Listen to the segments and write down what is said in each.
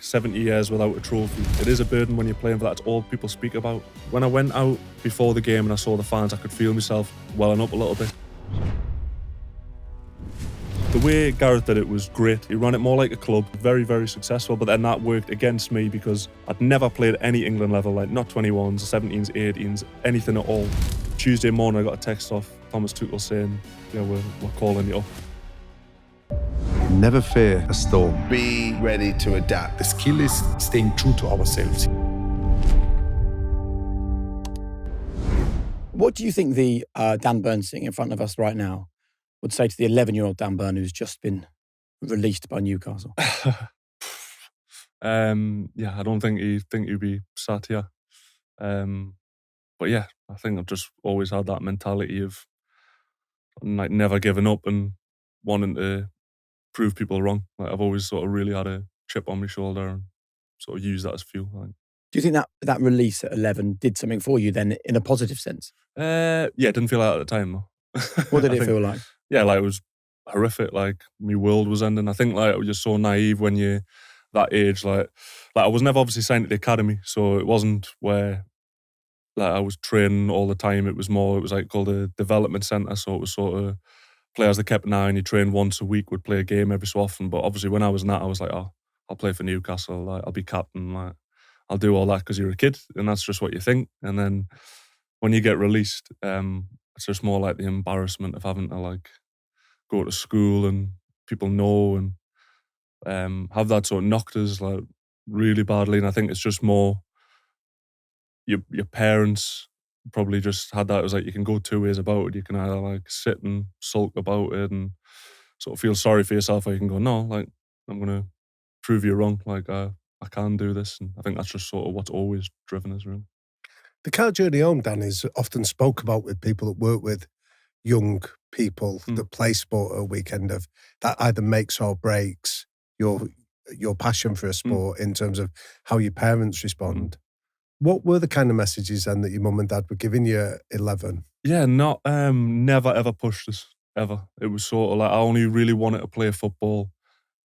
70 years without a trophy. It is a burden when you're playing for that. It's all people speak about. When I went out before the game and I saw the fans, I could feel myself welling up a little bit. The way Gareth did it was great. He ran it more like a club, very, very successful, but then that worked against me because I'd never played any England level, like not 21s, 17s, 18s, anything at all. Tuesday morning, I got a text off Thomas Tuchel saying, we're calling you up. Never fear a storm. Be ready to adapt. The skill is staying true to ourselves. What do you think the Dan Burn sitting in front of us right now would say to the 11-year-old Dan Burn who's just been released by Newcastle? I don't think he'd be sat here. But yeah, I think I've just always had that mentality of like never giving up and wanting to prove people wrong. Like I've always sort of really had a chip on my shoulder and sort of used that as fuel. Like. Do you think that release at 11 did something for you then in a positive sense? Yeah, it didn't feel like that at the time though. What did it feel like? Yeah, like it was horrific. Like my world was ending. I think like you're so naive when you're that age. Like I was never obviously signed at the academy, so it wasn't where like I was training all the time. It was like called a development centre, so it was sort of players that kept an eye on you, train once a week, would play a game every so often. But obviously when I was in that, I was like, oh, I'll play for Newcastle, like, I'll be captain, like, I'll do all that because you're a kid and that's just what you think. And then when you get released, it's just more like the embarrassment of having to like go to school and people know and have that sort of knocked us like really badly. And I think it's just more your parents probably just had that. It was like you can go two ways about it. You can either like sit and sulk about it and sort of feel sorry for yourself, or you can go, no, like I'm going to prove you wrong. Like I can do this. And I think that's just sort of what's always driven us really. The car journey home, Dan, is often spoke about with people that work with young people that play sport at a weekend of that either makes or breaks your passion for a sport in terms of how your parents respond. What were the kind of messages then that your mum and dad were giving you at 11? Yeah, never ever pushed us, ever. It was sort of like I only really wanted to play football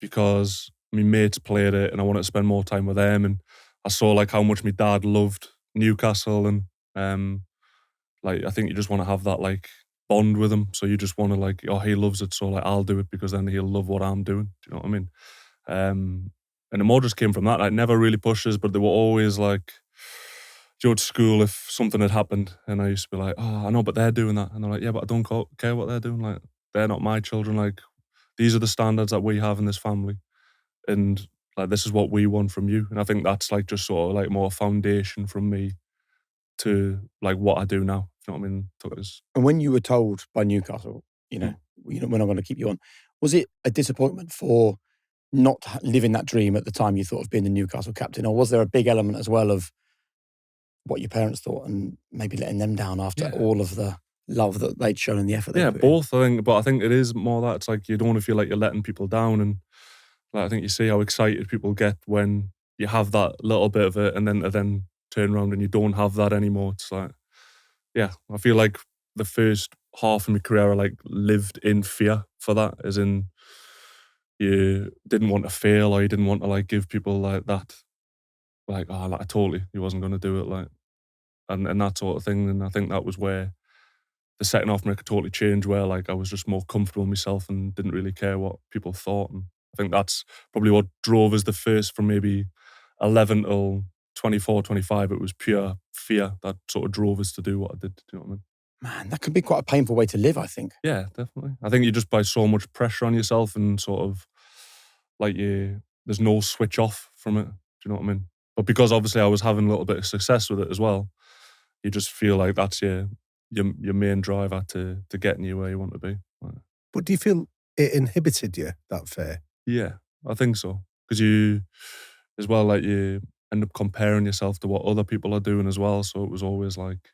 because my mates played it and I wanted to spend more time with them, and I saw like how much my dad loved Newcastle, and like I think you just want to have that like bond with him, so you just want to like, oh, he loves it, so like I'll do it because then he'll love what I'm doing. Do you know what I mean? And it more just came from that. Like never really pushed us, but they were always like, do you know, at school if something had happened and I used to be like, oh, I know, but they're doing that, and they're like, yeah, but I don't care what they're doing. Like they're not my children. Like these are the standards that we have in this family, and like this is what we want from you. And I think that's like just sort of like more foundation from me to like what I do now. You know what I mean? And when you were told by Newcastle, we're not going to keep you on, was it a disappointment for not living that dream at the time you thought of being the Newcastle captain, or was there a big element as well of what your parents thought and maybe letting them down after all of the love that they'd shown and the effort they'd put both, I think. But I think it is more that it's like you don't want to feel like you're letting people down, and like I think you see how excited people get when you have that little bit of it and then turn around and you don't have that anymore. It's like, yeah, I feel like the first half of my career I like lived in fear for that, as in you didn't want to fail, or you didn't want to like give people like that, like, oh, like, I told you he wasn't going to do it, like, and that sort of thing. And I think that was where the second half of my career totally changed, where like I was just more comfortable with myself and didn't really care what people thought. And I think that's probably what drove us the first from maybe 11 till 24, 25. It was pure fear that sort of drove us to do what I did. Do you know what I mean? Man, that could be quite a painful way to live, I think. Yeah, definitely. I think you just buy so much pressure on yourself and sort of like there's no switch off from it. Do you know what I mean? But because obviously I was having a little bit of success with it as well, you just feel like that's your main driver to getting you where you want to be. Like, but do you feel it inhibited you, that fear? Yeah, I think so. Because you, as well, like you end up comparing yourself to what other people are doing as well. So it was always like,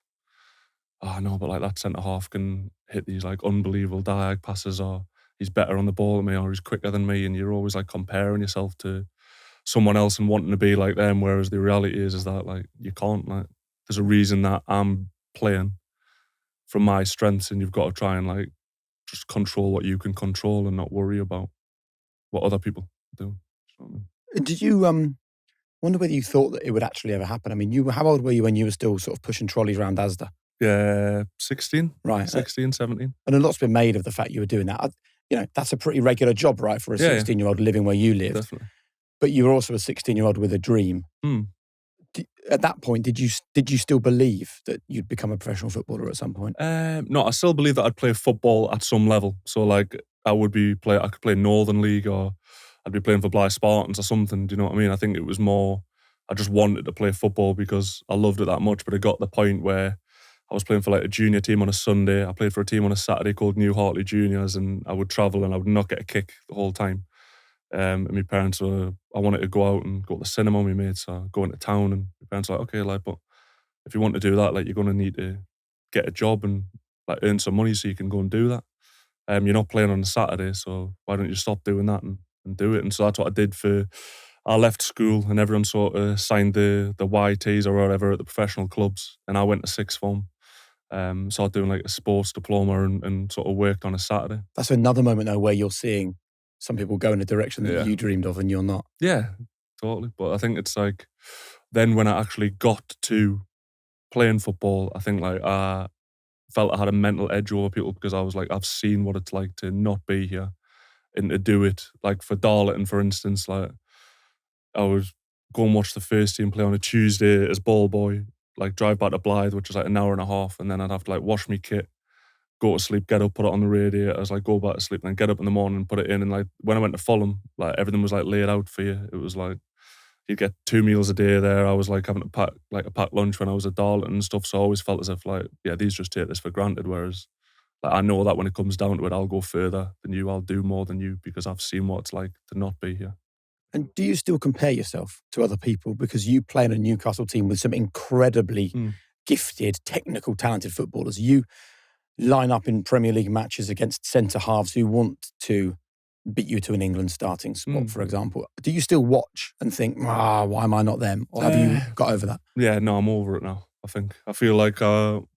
oh no, but like that centre half can hit these like unbelievable diag passes, or he's better on the ball than me, or he's quicker than me, and you're always like comparing yourself to someone else and wanting to be like them, whereas the reality is that like you can't. Like there's a reason that I'm playing from my strengths, and you've got to try and like just control what you can control and not worry about what other people do. You know what I mean? Did you wonder whether you thought that it would actually ever happen. I mean, how old were you when you were still sort of pushing trolleys around Asda? Yeah, 16. Right. 16, 17. And a lot's been made of the fact you were doing that. That's a pretty regular job, right, for a 16-year-old living where you lived. Definitely. But you were also a 16-year-old with a dream. At that point, did you still believe that you'd become a professional footballer at some point? No, I still believe that I'd play football at some level. So like I could play Northern League, or I'd be playing for Blythe Spartans or something. Do you know what I mean? I think it was more, I just wanted to play football because I loved it that much. But it got to the point where I was playing for like a junior team on a Sunday. I played for a team on a Saturday called New Hartley Juniors, and I would travel and I would not get a kick the whole time. And my parents I wanted to go out and go to the cinema with my mates, so go into town, and my parents were like, okay, like, but if you want to do that, like, you're going to need to get a job and like earn some money so you can go and do that. You're not playing on a Saturday, so why don't you stop doing that and do it? And so that's what I did. I left school and everyone sort of signed the YTs or whatever at the professional clubs, and I went to sixth form. Started doing like a sports diploma and sort of worked on a Saturday. That's another moment though where you're seeing some people go in a direction that you dreamed of and you're not. Yeah, totally. But I think it's like, then when I actually got to playing football, I think like I felt I had a mental edge over people because I was like, I've seen what it's like to not be here and to do it. Like for Darlington, for instance, like I would go and watch the first team play on a Tuesday as ball boy, like drive back to Blythe, which is like an hour and a half, and then I'd have to like wash my kit, go to sleep, get up, put it on the radiator. I was like, go back to sleep, and then get up in the morning and put it in. And like when I went to Fulham, like everything was like laid out for you. It was like you'd get 2 meals a day there. I was like having to pack like a packed lunch when I was at Darlington and stuff. So I always felt as if like, yeah, these just take this for granted. Whereas like I know that when it comes down to it, I'll go further than you. I'll do more than you because I've seen what it's like to not be here. And do you still compare yourself to other people? Because you play in a Newcastle team with some incredibly gifted, technical, talented footballers. You line up in Premier League matches against centre-halves who want to beat you to an England starting spot, for example. Do you still watch and think, why am I not them? Or have you got over that? Yeah, no, I'm over it now, I think. I feel like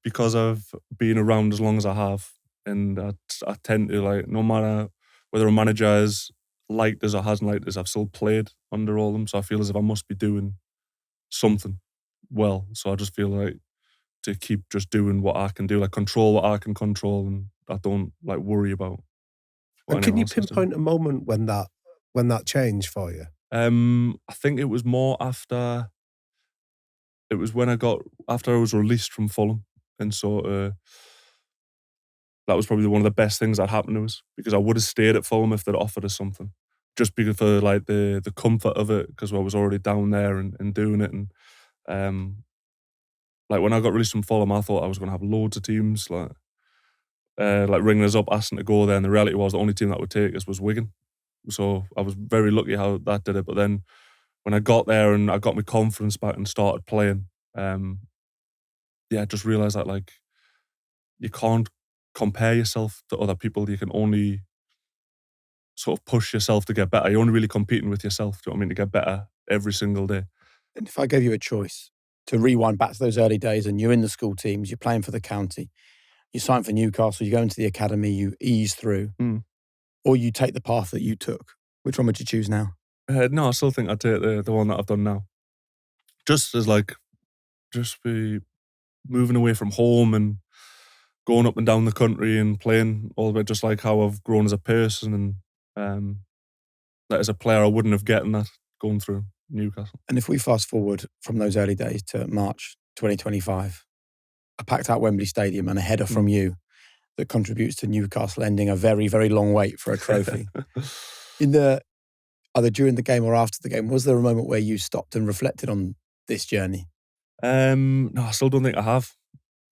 because I've been around as long as I have, and I tend to, like, no matter whether a manager is liked us or hasn't liked us, I've still played under all of them. So I feel as if I must be doing something well. So I just feel like to keep just doing what I can do, like control what I can control, and I don't like worry about. And can you pinpoint a moment when that changed for you? I think it was more after. It was after I was released from Fulham, and so that was probably one of the best things that happened to us, because I would have stayed at Fulham if they'd offered us something, just because for like the comfort of it, because I was already down there and doing it, and like when I got released from Fulham, I thought I was going to have loads of teams like ringing us up asking to go there, and the reality was the only team that would take us was Wigan. So I was very lucky how that did it. But then when I got there and I got my confidence back and started playing, I just realised that like you can't compare yourself to other people. You can only sort of push yourself to get better. You're only really competing with yourself, do you know what I mean, to get better every single day. And if I gave you a choice to rewind back to those early days and you're in the school teams, you're playing for the county, you sign for Newcastle, you go into the academy, you ease through, or you take the path that you took, which one would you choose now? No, I still think I'd take the one that I've done now. Just as like, just be moving away from home and going up and down the country and playing all of it, just like how I've grown as a person, and that as a player I wouldn't have gotten that going through Newcastle. And if we fast forward from those early days to March 2025, a packed out Wembley Stadium and a header from you that contributes to Newcastle ending a very, very long wait for a trophy. Either during the game or after the game, was there a moment where you stopped and reflected on this journey? No, I still don't think I have.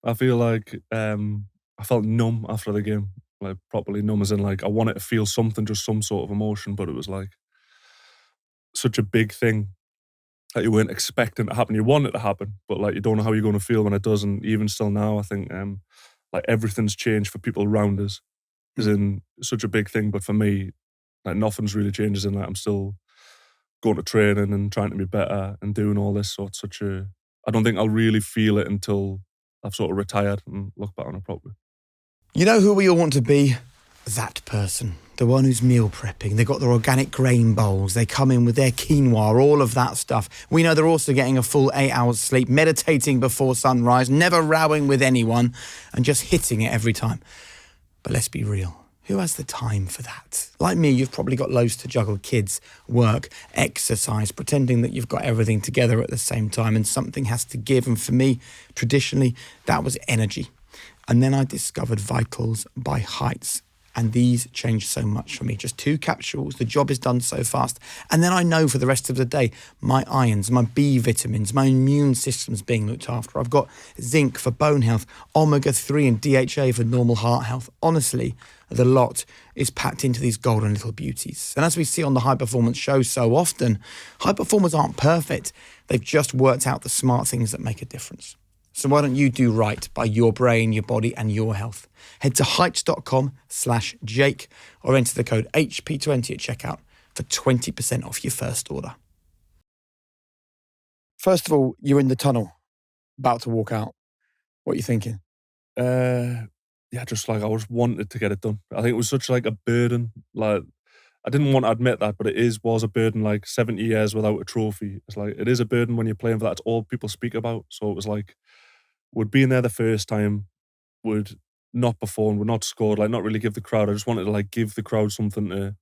I feel like I felt numb after the game, like properly numb, as in like I wanted to feel something, just some sort of emotion, but it was like such a big thing that you weren't expecting to happen. You want it to happen, but like you don't know how you're going to feel when it does. And even still now, I think like everything's changed for people around us, is in such a big thing. But for me, like nothing's really changed, as in like I'm still going to training and trying to be better and doing all this. So it's such a, I don't think I'll really feel it until I've sort of retired and look back on it properly. You know who we all want to be? That person. the one who's meal prepping, they've got their organic grain bowls, they come in with their quinoa, all of that stuff. We know they're also getting a full 8 hours sleep, meditating before sunrise, never rowing with anyone, and just hitting it every time. But let's be real. Who has the time for that? Like me, you've probably got loads to juggle: kids, work, exercise, pretending that you've got everything together at the same time, and something has to give. And for me, traditionally, that was energy. And then I discovered Vitals by Heights. And these changed so much for me. Just 2 capsules, the job is done so fast. And then I know for the rest of the day, my irons, my B vitamins, my immune system's being looked after. I've got zinc for bone health, omega-3 and DHA for normal heart health. Honestly, the lot is packed into these golden little beauties. And as we see on the high performance show so often, high performers aren't perfect. They've just worked out the smart things that make a difference. So why don't you do right by your brain, your body, and your health? Head to heights.com/Jake or enter the code HP20 at checkout for 20% off your first order. First of all, you're in the tunnel, about to walk out. What are you thinking? Yeah, just like I just wanted to get it done. I think it was such like a burden. Like I didn't want to admit that, but it was a burden. Like 70 years without a trophy. It's like it is a burden when you're playing for that. It's all people speak about. So it was like, would being there the first time, would not perform, would not score, like not really give the crowd. I just wanted to like give the crowd something to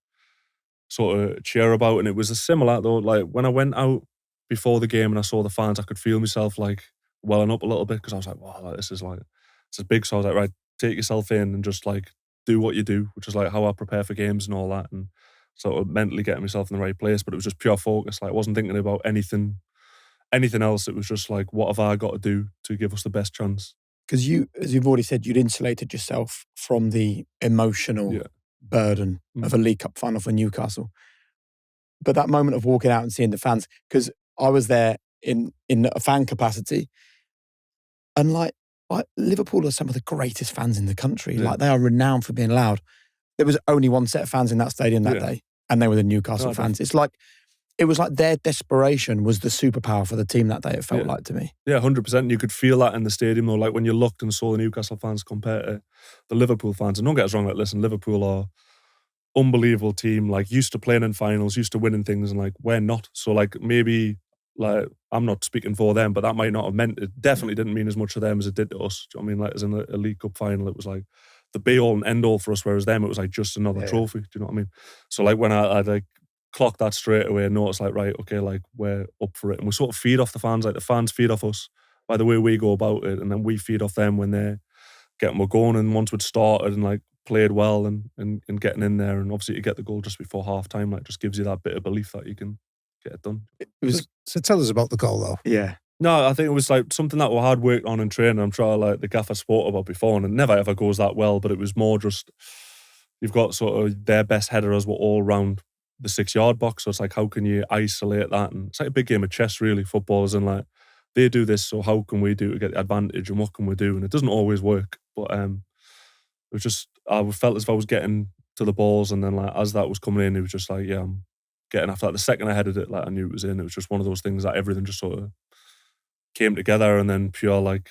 sort of cheer about. And it was a similar though. Like when I went out before the game and I saw the fans, I could feel myself like welling up a little bit because I was like, wow, like, this is big. So I was like, right, take yourself in and just like do what you do, which is like how I prepare for games and all that, and sort of mentally getting myself in the right place. But it was just pure focus. Like I wasn't thinking about anything else. It was just like, what have I got to do to give us the best chance? Because you, as you've already said, you'd insulated yourself from the emotional burden of a League Cup final for Newcastle. But that moment of walking out and seeing the fans, because I was there in a fan capacity, and like Liverpool are some of the greatest fans in the country. Yeah. Like they are renowned for being loud. There was only one set of fans in that stadium that day, and they were the Newcastle fans. It's like, it was like their desperation was the superpower for the team that day, it felt like to me. Yeah, 100%. You could feel that in the stadium though, like when you looked and saw the Newcastle fans compared to the Liverpool fans. And don't get us wrong, like listen, Liverpool are unbelievable team, like used to playing in finals, used to winning things, and like we're not. So like maybe, like I'm not speaking for them, but that might not have meant, it definitely didn't mean as much to them as it did to us. Do you know what I mean? Like as in a League Cup final, it was like the be all and end all for us, whereas them it was like just another trophy. Do you know what I mean? So like when I like clocked that straight away and noticed like, right, okay, like we're up for it. And we sort of feed off the fans, like the fans feed off us by the way we go about it, and then we feed off them when they're getting more going. And once we'd started and like played well and getting in there, and obviously you get the goal just before half time, like just gives you that bit of belief that you can get it done. So tell us about the goal though. Yeah. No, I think it was like something that we had worked on in training. I'm sure like the gaffer spoke about before, and it never ever goes that well, but it was more just, you've got sort of their best headers were all round the 6-yard box. So it's like, how can you isolate that? And it's like a big game of chess, really, footballers, and like they do this, so how can we do to get the advantage, and what can we do? And it doesn't always work, but it was just, I felt as if I was getting to the balls, and then like as that was coming in, it was just like, yeah, I'm getting after that. The second I headed it, like I knew it was in. It was just one of those things that everything just sort of came together, and then pure like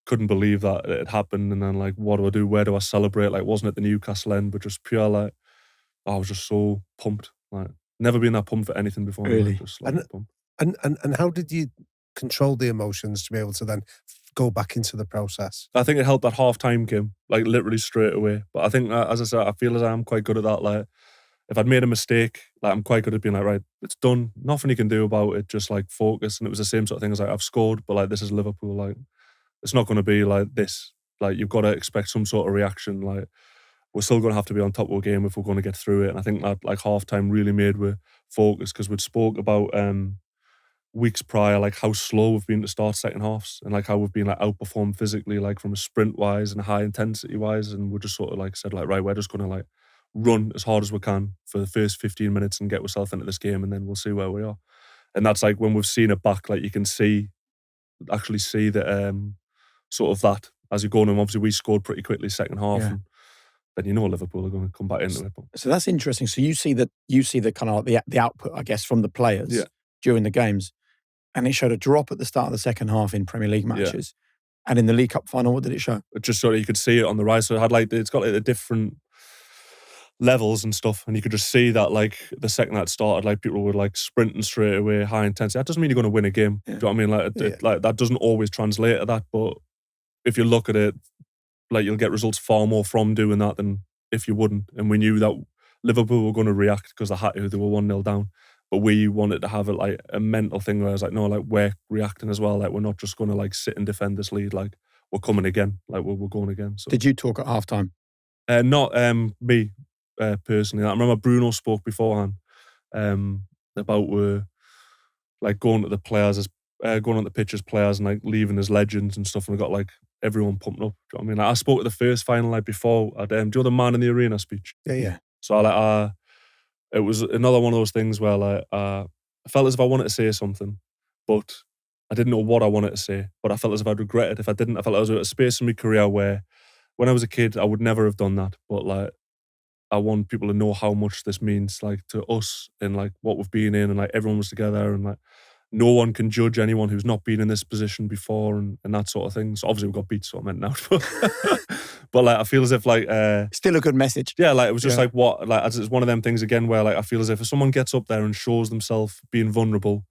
couldn't believe that it had happened. And then like, what do I do? Where do I celebrate? Like, wasn't at the Newcastle end, but just pure like, I was just so pumped. Like, never been that pumped for anything before. Really? Just like pumped. And how did you control the emotions to be able to then go back into the process? I think it helped that half-time game, like literally straight away. But I think, as I said, I feel as I'm quite good at that. Like, if I'd made a mistake, like I'm quite good at being like, right, it's done. Nothing you can do about it. Just like focus. And it was the same sort of thing as like, I've scored, but like this is Liverpool. Like, it's not going to be like this. Like, you've got to expect some sort of reaction. Like, we're still going to have to be on top of a game if we're going to get through it. And I think that like half-time really made we focus, because we'd spoke about weeks prior, like how slow we've been to start second halves, and like how we've been like outperformed physically, like from a sprint wise and high intensity wise. And we're just sort of like said like, right, we're just going to like run as hard as we can for the first 15 minutes and get ourselves into this game, and then we'll see where we are. And that's like when we've seen it back, like you can actually see that sort of that as you go on. And obviously we scored pretty quickly second half, and then you know Liverpool are going to come back into it. So that's interesting. So you see the kind of the output, I guess, from the players during the games, and it showed a drop at the start of the second half in Premier League matches, and in the League Cup final, what did it show? It just sort of, you could see it on the rise. So it had like, it's got like a different levels and stuff, and you could just see that like the second that started, like people were like sprinting straight away, high intensity. That doesn't mean you're going to win a game. Do you know what I mean? Like, like that doesn't always translate to that, but if you look at it, like you'll get results far more from doing that than if you wouldn't. And we knew that Liverpool were going to react because they had to. They were 1-0 down, but we wanted to have it like a mental thing where I was like, no, like we're reacting as well. Like we're not just going to like sit and defend this lead. Like we're coming again. Like we're going again. So. Did you talk at halftime? Not me. Personally, I remember Bruno spoke beforehand about like going to the players as going on the pitch as players and like leaving as legends and stuff, and we got like everyone pumped up. Do you know what I mean? Like, I spoke at the first final like before. Do you know the man in the arena speech? Yeah. So it was another one of those things where like I felt as if I wanted to say something, but I didn't know what I wanted to say. But I felt as if I'd regret it if I didn't. I felt I was at a space in my career where when I was a kid I would never have done that, but like I want people to know how much this means, like to us and like what we've been in, and like everyone was together, and like no one can judge anyone who's not been in this position before, and that sort of thing. So obviously we got beat, so I meant now. But like I feel as if like still a good message. Yeah, like it was just like what like it's one of them things again where like I feel as if someone gets up there and shows themselves being vulnerable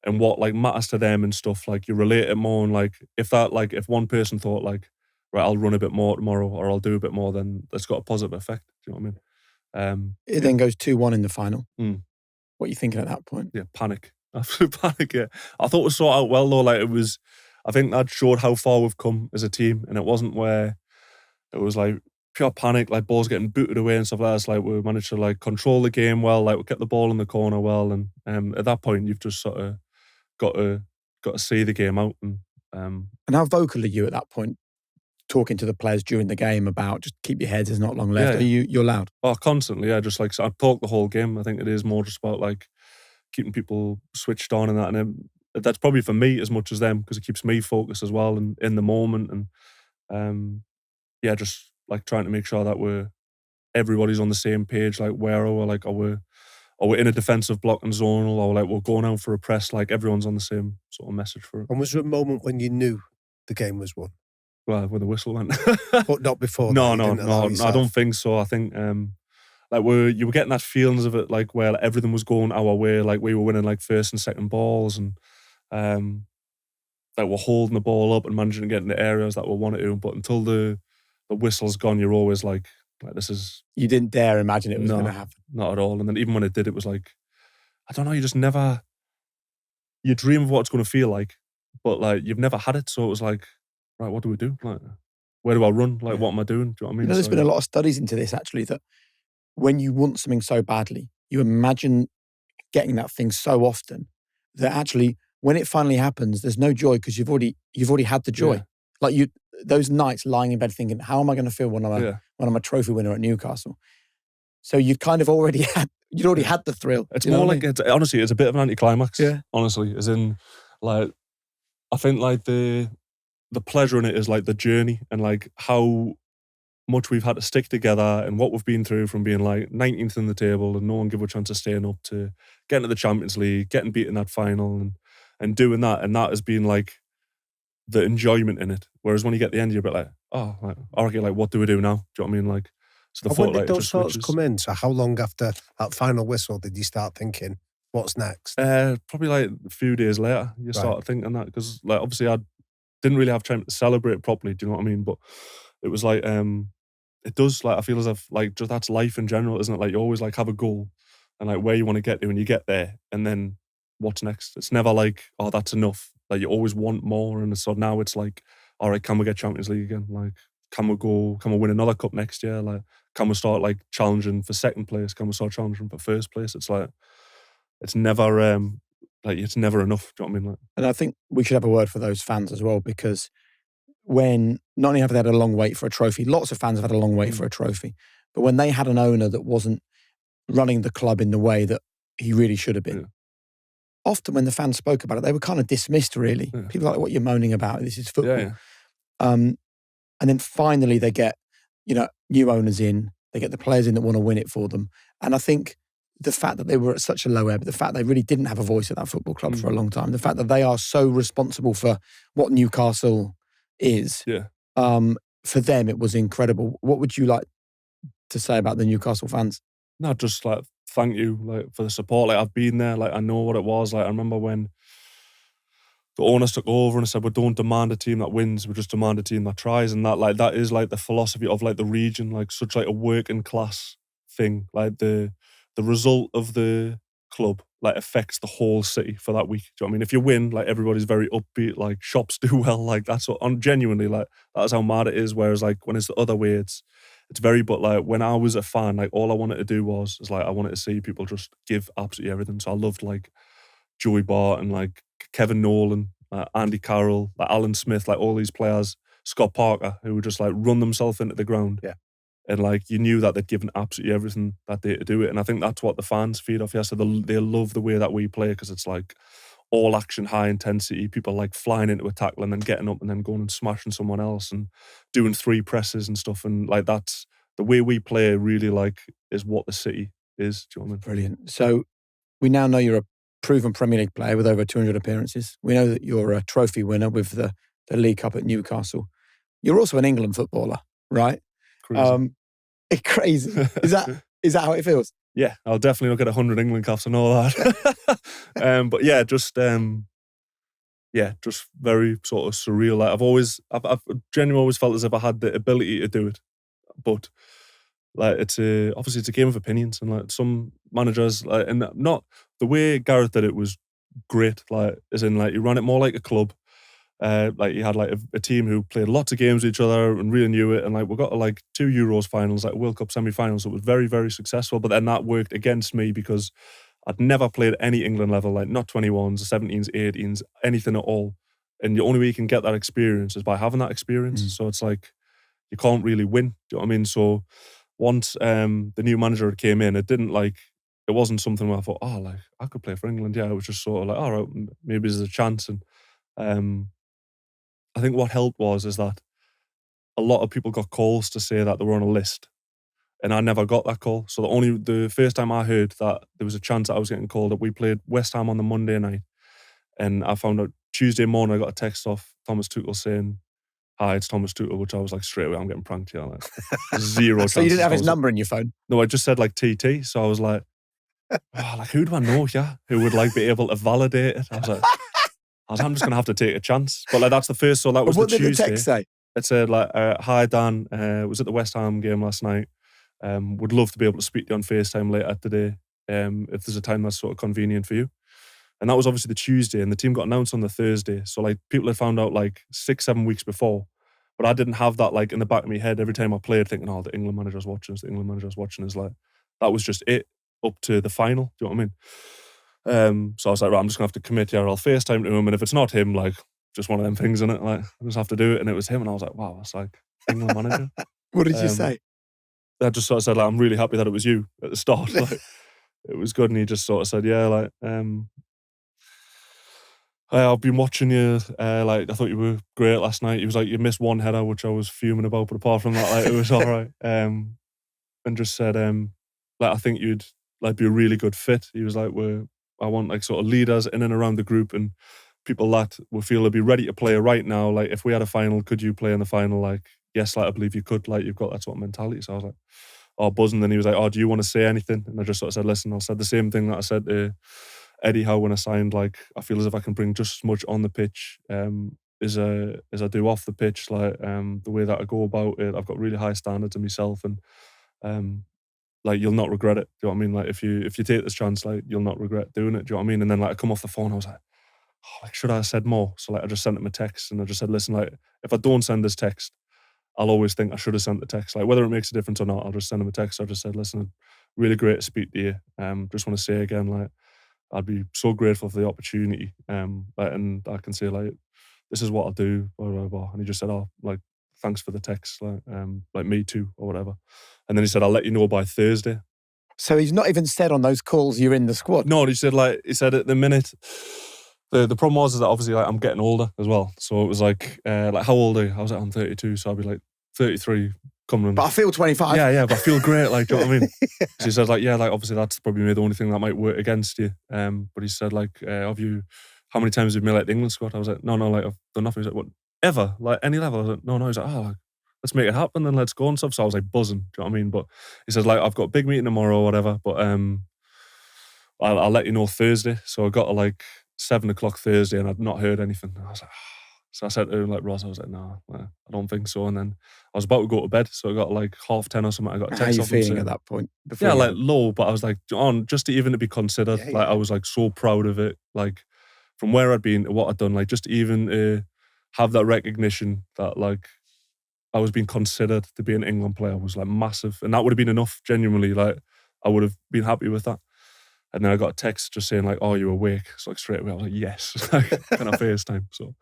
and what like matters to them and stuff, like you relate it more, and like if one person thought like, right, I'll run a bit more tomorrow or I'll do a bit more, then that's got a positive effect. Do you know what I mean? It then goes 2-1 in the final. What are you thinking at that point? Yeah, panic. Absolute panic, yeah. I thought it was sorted out well though. Like I think that showed how far we've come as a team, and it wasn't where it was like pure panic, like balls getting booted away and stuff like that. It's like we managed to like control the game well, like we kept the ball in the corner well, and at that point you've just sort of got to see the game out. And how vocal are you at that point? Talking to the players during the game about just keep your heads, there's not long left. Yeah. You're loud? Oh, constantly, yeah. Just like, so I talk the whole game. I think it is more just about like keeping people switched on and that. And that's probably for me as much as them, because it keeps me focused as well and in the moment. And yeah, just like trying to make sure that everybody's on the same page. Like where are we in a defensive block and zonal, or like we're going out for a press. Like everyone's on the same sort of message for it. And was there a moment when you knew the game was won? Well, when the whistle went. But not before. No, I don't think so. I think like you were getting that feelings of it, like where like, everything was going our way, like we were winning like first and second balls, and like we're holding the ball up and managing to get into areas that we wanted to. But until the whistle's gone, you're always like this is. You didn't dare imagine it was going to happen. Not at all. And then even when it did, it was like, I don't know. You just never. You dream of what it's going to feel like, but like you've never had it, so it was like, right, what do we do? Like, where do I run? Like, what am I doing? Do you know what I mean? There's been a lot of studies into this, actually, that when you want something so badly, you imagine getting that thing so often that actually, when it finally happens, there's no joy because you've already had the joy. Yeah. Like those nights lying in bed thinking, how am I going to feel when I'm a trophy winner at Newcastle? So you'd kind of already had the thrill. It's more like, honestly, it's a bit of an anticlimax. Yeah. Honestly, as in, like, I think like the pleasure in it is like the journey and like how much we've had to stick together and what we've been through from being like 19th in the table and no one give a chance of staying up to getting to the Champions League, getting beat in that final and doing that. And that has been like the enjoyment in it. Whereas when you get to the end, you're a bit like, oh, like, okay, like what do we do now? Do you know what I mean? Like, so the when did those thoughts come in? So how long after that final whistle did you start thinking, what's next? Probably like a few days later, you start thinking that, because like obviously I didn't really have time to celebrate properly, do you know what I mean? But it was like, it does, like, I feel as if, like, just that's life in general, isn't it? Like, you always, like, have a goal and, like, where you want to get to and you get there and then what's next? It's never like, oh, that's enough. Like, you always want more, and so now it's like, all right, can we get Champions League again? Like, can we win another cup next year? Like, can we start, like, challenging for second place? Can we start challenging for first place? It's like, it's never... like, it's never enough. Do you know what I mean? Like, and I think we should have a word for those fans as well, because when not only have they had a long wait for a trophy, lots of fans have had a long wait for a trophy, but when they had an owner that wasn't running the club in the way that he really should have been, often when the fans spoke about it, they were kind of dismissed, really. Yeah. People are like, what you're moaning about? This is football. Yeah. And then finally they get, new owners in, they get the players in that want to win it for them. And I think the fact that they were at such a low ebb, the fact they really didn't have a voice at that football club for a long time, the fact that they are so responsible for what Newcastle is, for them it was incredible. What would you like to say about the Newcastle fans? No, just like thank you like for the support. Like I've been there. Like I know what it was. Like I remember when the owners took over and said, we don't demand a team that wins, we just demand a team that tries. And that is like the philosophy of like the region, like such like a working class thing. Like the result of the club like affects the whole city for that week. Do you know what I mean? If you win, like everybody's very upbeat, like shops do well, like that's what genuinely like that's how mad it is. Whereas like when it's the other way, it's very, but like when I was a fan, like all I wanted to do was like I wanted to see people just give absolutely everything. So I loved like Joey Bart and like Kevin Nolan, Andy Carroll, like Alan Smith, like all these players, Scott Parker, who would just like run themselves into the ground. Yeah. And like you knew that they'd given absolutely everything that day to do it. And I think that's what the fans feed off. Yeah, so they love the way that we play because it's like all action, high intensity, people like flying into a tackle and then getting up and then going and smashing someone else and doing 3 presses and stuff. And like that's the way we play really like is what the city is. Do you know what I mean? Brilliant. So we now know you're a proven Premier League player with over 200 appearances. We know that you're a trophy winner with the League Cup at Newcastle. You're also an England footballer, right? Crazy. Crazy. Is that how it feels? Yeah, I'll definitely look at 100 England caps and all that. But yeah, just very sort of surreal. Like I've genuinely always felt as if I had the ability to do it, but like obviously it's a game of opinions, and like some managers like and not the way Gareth did it was great. Like as in like he ran it more like a club. Like you had like a team who played lots of games with each other and really knew it, and like we got to like 2 Euros finals, like World Cup semi-finals. So it was very, very successful. But then that worked against me because I'd never played any England level, like not 21s, 17s, 18s, anything at all. And the only way you can get that experience is by having that experience. So it's like you can't really win. Do you know what I mean? So once the new manager came in, it wasn't something where I thought, oh, like I could play for England. Yeah, it was just sort of like, all right, maybe there's a chance. And I think what helped is that a lot of people got calls to say that they were on a list, and I never got that call. So the first time I heard that there was a chance that I was getting called, that we played West Ham on the Monday night, and I found out Tuesday morning I got a text off Thomas Tuchel saying, "Hi, it's Thomas Tuchel," which I was like straight away, I'm getting pranked here. Like, zero. So you didn't have his chances. number in your phone? No, I just said like TT. So I was like, like who do I know? Yeah, who would like be able to validate it? I was like, I'm just gonna have to take a chance. But like that's the first. So that was What the did Tuesday. the text say? It said like, "Hi Dan, was at the West Ham game last night. Would love to be able to speak to you on FaceTime later today. If there's a time that's sort of convenient for you." And that was obviously the Tuesday, and the team got announced on the Thursday. So like people had found out like 6-7 weeks before, but I didn't have that like in the back of my head every time I played, thinking, "Oh, the England manager's watching us. The England manager's watching us." Like that was just it up to the final. Do you know what I mean? So I was like, right, I'm just gonna have to commit here. I'll FaceTime to him, and if it's not him, like just one of them things, innit? Like I just have to do it. And it was him, and I was like, wow, that's like England manager. What did you say? I just sort of said, like, I'm really happy that it was you at the start. Like it was good, and he just sort of said, yeah, like I've been watching you. Like I thought you were great last night. He was like, you missed one header, which I was fuming about, but apart from that, like it was all right. And just said, like I think you'd like be a really good fit. He was like, I want like sort of leaders in and around the group and people that will feel they'll be ready to play right now. Like if we had a final, could you play in the final? Like, yes, like I believe you could. Like you've got that sort of mentality. So I was like, oh, buzzing. Then he was like, oh, do you want to say anything? And I just sort of said, listen, I said the same thing that I said to Eddie Howe when I signed. Like I feel as if I can bring just as much on the pitch as I do off the pitch. Like the way that I go about it, I've got really high standards of myself, and like you'll not regret it. Do you know what I mean? Like if you take this chance, like you'll not regret doing it. Do you know what I mean? And then like I come off the phone, I was like, oh, like should I have said more? So like I just sent him a text, and I just said, listen, like if I don't send this text, I'll always think I should have sent the text. Like whether it makes a difference or not, I'll just send him a text. I just said, listen, really great to speak to you. Just want to say again, like I'd be so grateful for the opportunity. Like, and I can say like this is what I'll do, blah, blah, blah. And he just said, oh, like thanks for the text, like me too, or whatever. And then he said, I'll let you know by Thursday. So he's not even said on those calls you're in the squad? No, he said at the minute, the problem was is that obviously like I'm getting older as well. So it was like how old are you? I was like, I'm 32, so I'll be like 33 coming. But I feel 25. Yeah, but I feel great, like, do you know what I mean? So he said like, yeah, like obviously that's probably the only thing that might work against you. But he said like, how many times have you made like the England squad? I was like, no, like I've done nothing. He's like, what, ever? Like any level? I was like, no. He's like, oh, like, let's make it happen and let's go and stuff. So I was like buzzing, do you know what I mean? But he says like, I've got a big meeting tomorrow or whatever, but I'll let you know Thursday. So I got to like 7 o'clock Thursday and I'd not heard anything. And I was like, so I said to like Ross, I was like, no, I don't think so. And then I was about to go to bed, so I got like 10:30 or something. I got a text. How are you off him feeling saying, at that point? Yeah, like low, but I was like, on just to even to be considered. Yeah, like yeah. I was like so proud of it, like from where I'd been to what I'd done, like just even to have that recognition that like I was being considered to be an England player was like massive, and that would have been enough. Genuinely, like I would have been happy with that. And then I got a text just saying like, "Oh, you awake?" So like straight away I was like, "Yes." Like kind of FaceTime. So,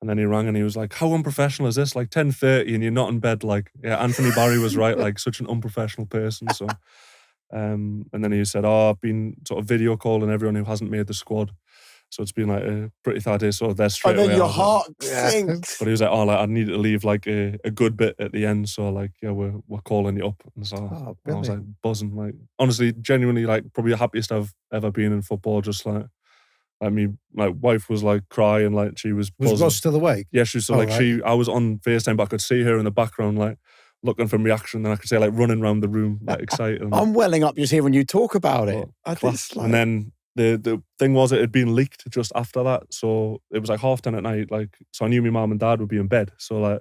and then he rang and he was like, "How unprofessional is this? Like 10:30 and you're not in bed." Like, yeah, Anthony Barry was right. Like such an unprofessional person. So, and then he said, "Oh, I've been sort of video calling everyone who hasn't made the squad." So it's been like a pretty sad day. So there straight away. And then your I was like, heart Yeah. sinks. but he was like, "Oh, like I needed to leave like a good bit at the end." So like, yeah, we're calling you up. And so Oh, I was brilliant. like buzzing. Like honestly, genuinely, like probably the happiest I've ever been in football. Just like me, my wife was like crying, like she was Was buzzing. Ross still awake? Yeah, she was so Oh, like right. I was on FaceTime, but I could see her in the background, like looking for reaction, and I could see her, like running around the room, like excited. And, I'm welling up just hearing you talk about it. oh, I class. just like, And then the thing was, it had been leaked just after that, so it was like 10:30 at night. Like, so I knew my mum and dad would be in bed, so like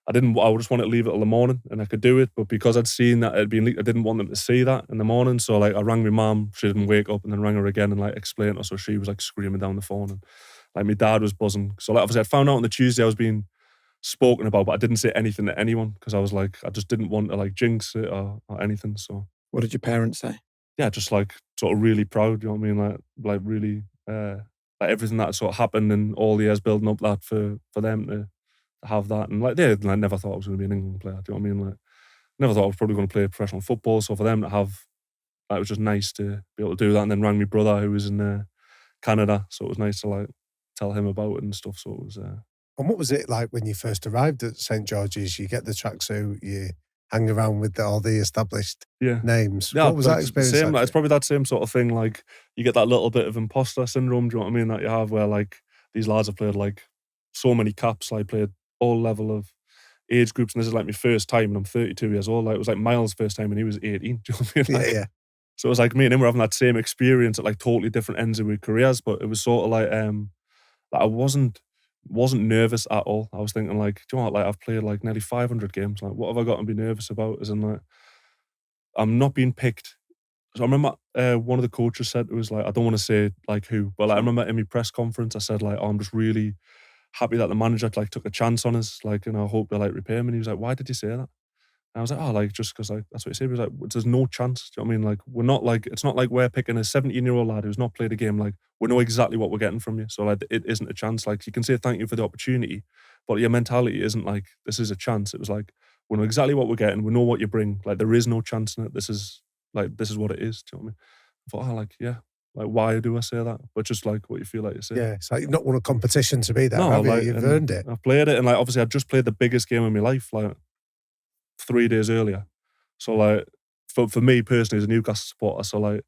I just wanted to leave it till the morning, and I could do it. But because I'd seen that it had been leaked, I didn't want them to see that in the morning. So like I rang my mum, she didn't wake up, and then rang her again and like explained to her. So she was like screaming down the phone, and like my dad was buzzing. So like obviously I found out on the Tuesday I was being spoken about, but I didn't say anything to anyone because I was like, I just didn't want to like jinx it or anything. So what did your parents say? yeah, just like sort of really proud, you know what I mean? Like really like everything that sort of happened and all the years building up that for them to have that. And like they like, never thought I was going to be an England player, do you know what I mean? Like never thought I was probably going to play professional football. So for them to have, like, it was just nice to be able to do that. And then rang my brother who was in Canada, so it was nice to like tell him about it and stuff. So it was And what was it like when you first arrived at St. George's? You get the tracksuit, you hang around with all the established yeah. names. Yeah, What was that it's experience same, like? like, it's probably that same sort of thing. Like you get that little bit of imposter syndrome. Do you know what I mean? That you have where like these lads have played like so many caps. Like played all level of age groups, and this is like my first time, and I'm 32 years old. Like it was like Miles' first time, and he was 18. Do you know what I mean? Like, Yeah. So it was like me and him were having that same experience at like totally different ends of our careers, but it was sort of like I wasn't nervous at all. I was thinking like, do you know what? Like I've played like nearly 500 games. Like what have I got to be nervous about? As in like I'm not being picked. So I remember one of the coaches said, it was like, I don't want to say like who, but like, I remember in my press conference, I said like, oh, I'm just really happy that the manager like took a chance on us, like, and I hope they like repay him. And he was like, why did you say that? And I was like, oh, like, just because like, that's what he said. He was like, there's no chance. Do you know what I mean? Like, we're not like, it's not like we're picking a 17-year-old lad who's not played a game. Like, we know exactly what we're getting from you. So like, it isn't a chance. Like, you can say thank you for the opportunity, but your mentality isn't like, this is a chance. It was like, we know exactly what we're getting. We know what you bring. Like, there is no chance in it. This is what it is. Do you know what I mean? I thought, oh, like, yeah. Like, why do I say that? But just like what you feel like you say. Yeah, it's like you've not won a competition to be there, No, have you? like, You've and earned it. I've played it, and like obviously I just played the biggest game of my life like 3 days earlier. So like for me personally as a Newcastle supporter, so like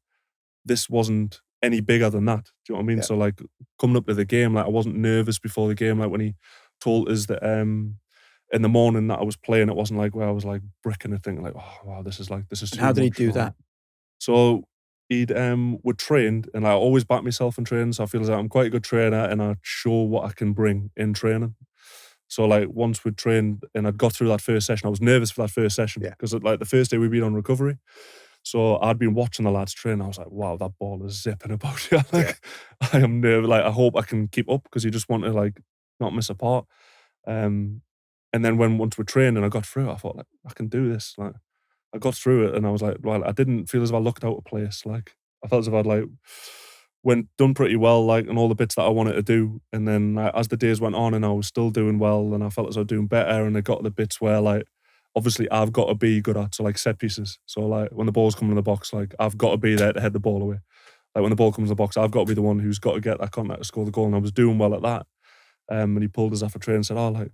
this wasn't any bigger than that. Do you know what I mean? Yeah. So like coming up to the game, like I wasn't nervous before the game. Like when he told us that in the morning that I was playing, it wasn't like where I was like bricking it, thinking like, oh wow, this is And too how did he much, do you know? that? So he'd would trained, and I always back myself in training. So I feel like I'm quite a good trainer, and I show what I can bring in training. So like once we'd trained and I'd got through that first session, I was nervous for that first session Yeah. because like the first day we'd been on recovery. So I'd been watching the lads train. I was like, wow, that ball is zipping about here. Like I am nervous. Like I hope I can keep up because you just want to like not miss a part. And then once we trained and I got through it, I thought like I can do this. Like I got through it and I was like, well, I didn't feel as if I looked out of place. Like I felt as if I'd like done pretty well, like, and all the bits that I wanted to do. And then as the days went on and I was still doing well and I felt as I was doing better, and I got the bits where like, obviously I've got to be good at, so like set pieces. So like when the ball's coming in the box, like I've got to be there to head the ball away. Like when the ball comes in the box, I've got to be the one who's got to get that contact to score the goal. And I was doing well at that. And he pulled us off a train and said, oh, like,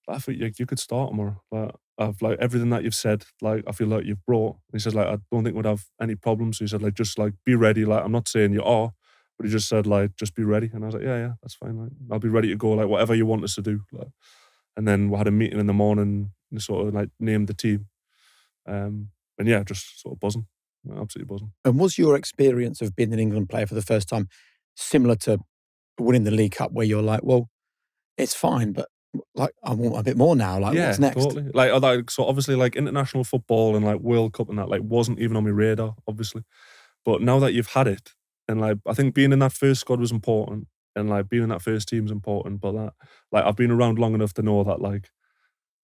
I think you could start tomorrow. Like I've like everything that you've said, like I feel like you've brought. And he says like I don't think we'd have any problems. So he said like just like be ready. Like I'm not saying you are, but he just said like just be ready. And I was like yeah, that's fine. Like I'll be ready to go. Like whatever you want us to do. Like, and then we had a meeting in the morning and sort of like named the team. And yeah, just sort of buzzing, absolutely buzzing. And was your experience of being an England player for the first time similar to winning the League Cup, where you're like, well, it's fine, but like I want a bit more now. Like, what's next? Totally. Like, so obviously, like international football and like World Cup and that, like, wasn't even on my radar, obviously. But now that you've had it, and like, I think being in that first squad was important, and like being in that first team is important. But that, like, I've been around long enough to know that like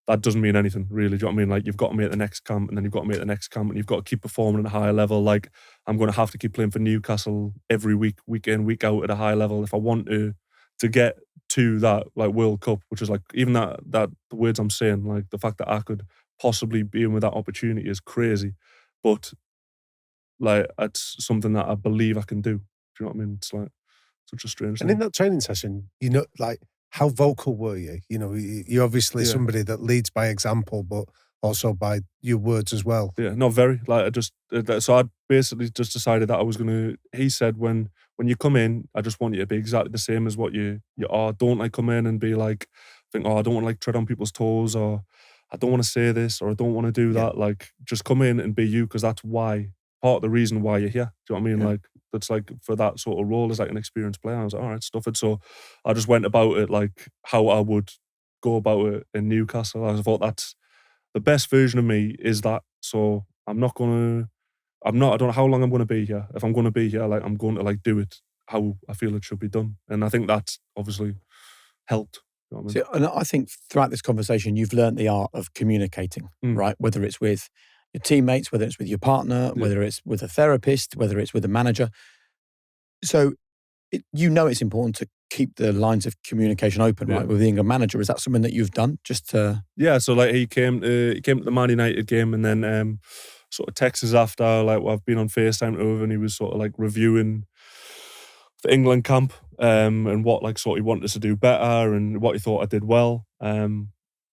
that doesn't mean anything, really. Do you know what I mean? Like, you've got to make the next camp, and then you've got to make the next camp, and you've got to keep performing at a higher level. Like, I'm going to have to keep playing for Newcastle every week, week in, week out at a high level if I want to get to that like World Cup, which is like, even that the words I'm saying, like the fact that I could possibly be in with that opportunity is crazy. But like, it's something that I believe I can do. Do you know what I mean? It's like such a strange thing. And in that training session, you know, like, how vocal were you? You know, you're obviously somebody that leads by example, but also by your words as well. Yeah, not very. Like, I just, so I basically just decided that I was going to, he said, when you come in, I just want you to be exactly the same as what you are. Don't like come in and be like, think, oh, I don't want to like tread on people's toes, or I don't want to say this, or I don't want to do that. Like, just come in and be you, because that's why, part of the reason why you're here. Do you know what I mean? Yeah. Like, that's like, for that sort of role as like an experienced player. I was like, all right, stuff it. So I just went about it like how I would go about it in Newcastle. I thought that's the best version of me is that. So I don't know how long I'm going to be here. If I'm going to be here, like, I'm going to like do it how I feel it should be done. And I think that's obviously helped. You know what I mean? So, and I think throughout this conversation, you've learned the art of communicating, right? Whether it's with your teammates, whether it's with your partner, whether it's with a therapist, whether it's with a manager. So, you know it's important to keep the lines of communication open, right? With being a manager, is that something that you've done just to? Yeah, so like he came to the Man United game, and then sort of texts us after, like, I've been on FaceTime with him, and he was sort of like reviewing the England camp and what like sort of he wanted us to do better and what he thought I did well.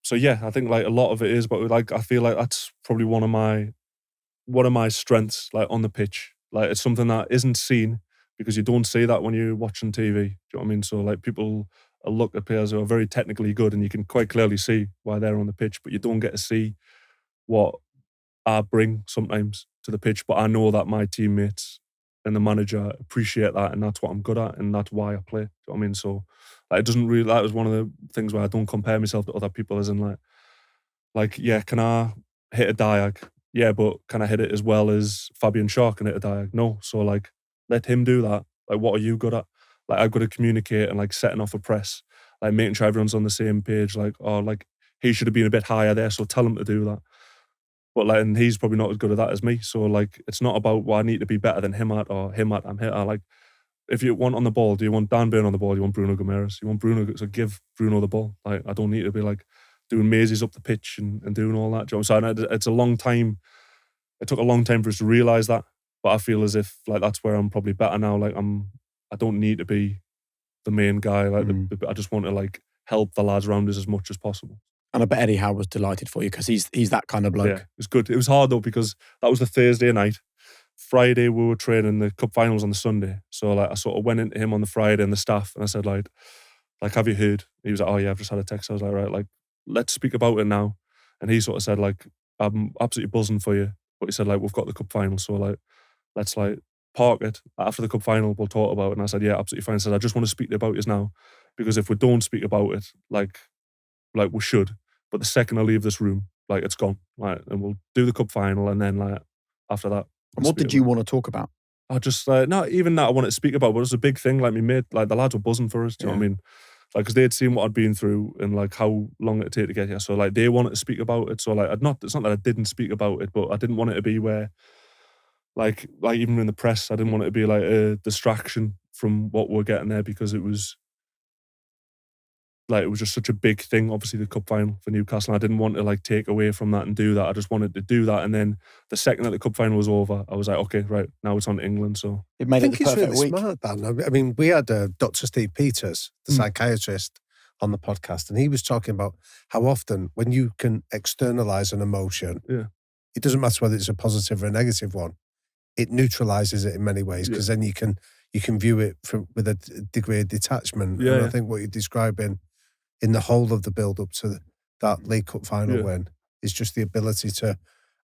So yeah, I think like a lot of it is, but like I feel like that's probably one of my strengths, like on the pitch. Like, it's something that isn't seen, because you don't see that when you're watching TV. Do you know what I mean? So like, people look at players who are very technically good, and you can quite clearly see why they're on the pitch, but you don't get to see what I bring sometimes to the pitch. But I know that my teammates and the manager appreciate that, and that's what I'm good at, and that's why I play. Do you know what I mean? So like, it doesn't really, that was one of the things where I don't compare myself to other people, as in like, yeah, can I hit a diag? Yeah, but can I hit it as well as Fabian Schär can hit a diag? No. So like, let him do that. Like, what are you good at? Like, I've got to communicate and like setting off a press, like making sure everyone's on the same page. Like, oh, like he should have been a bit higher there, so tell him to do that. But like, and he's probably not as good at that as me. So like, it's not about what I need to be better than him at, or him at I'm hit at. Like, if you want on the ball, do you want Dan Burn on the ball? Do you want Bruno Gomes? You want Bruno, so give Bruno the ball. Like, I don't need to be like doing mazes up the pitch and doing all that. Do you know what I'm saying? It's a long time. It took a long time for us to realise that. But I feel as if like that's where I'm probably better now. Like, I don't need to be the main guy. Like, I just want to like help the lads around us as much as possible. And I bet Eddie Howe was delighted for you, because he's that kind of bloke. Yeah, it was good. It was hard though, because that was the Thursday night. Friday we were training the cup finals on the Sunday. So like, I sort of went into him on the Friday and the staff, and I said like, have you heard? He was like, oh yeah, I've just had a text. I was like, right, like, let's speak about it now. And he sort of said like, I'm absolutely buzzing for you. But he said like, we've got the cup final, so like, let's like park it. After the cup final, we'll talk about it. And I said, yeah, absolutely fine. I said, I just want to speak about it now, because if we don't speak about it, like we should, but the second I leave this room, like, it's gone. Like, and we'll do the cup final, and then like after that. And what did you want to talk about? I just not even that I wanted to speak about, but it was a big thing. Like, me mate, like the lads were buzzing for us. Do you know what I mean? Like, because they'd seen what I'd been through and like how long it'd take to get here. So like, they wanted to speak about it. So like, it's not that I didn't speak about it, but I didn't want it to be where like even in the press, I didn't want it to be like a distraction from what we're getting there, because it was just such a big thing, obviously the cup final for Newcastle. And I didn't want to like take away from that and do that. I just wanted to do that. And then the second that the cup final was over, I was like, okay, right, now it's on to England. So it made it the perfect really week. Smart, Dan. I mean, we had Dr. Steve Peters, the psychiatrist, on the podcast, and he was talking about how often when you can externalize an emotion, it doesn't matter whether it's a positive or a negative one, it neutralizes it in many ways, because then you can view it with a degree of detachment. And I think what you're describing in the whole of the build-up to that League Cup final win is just the ability to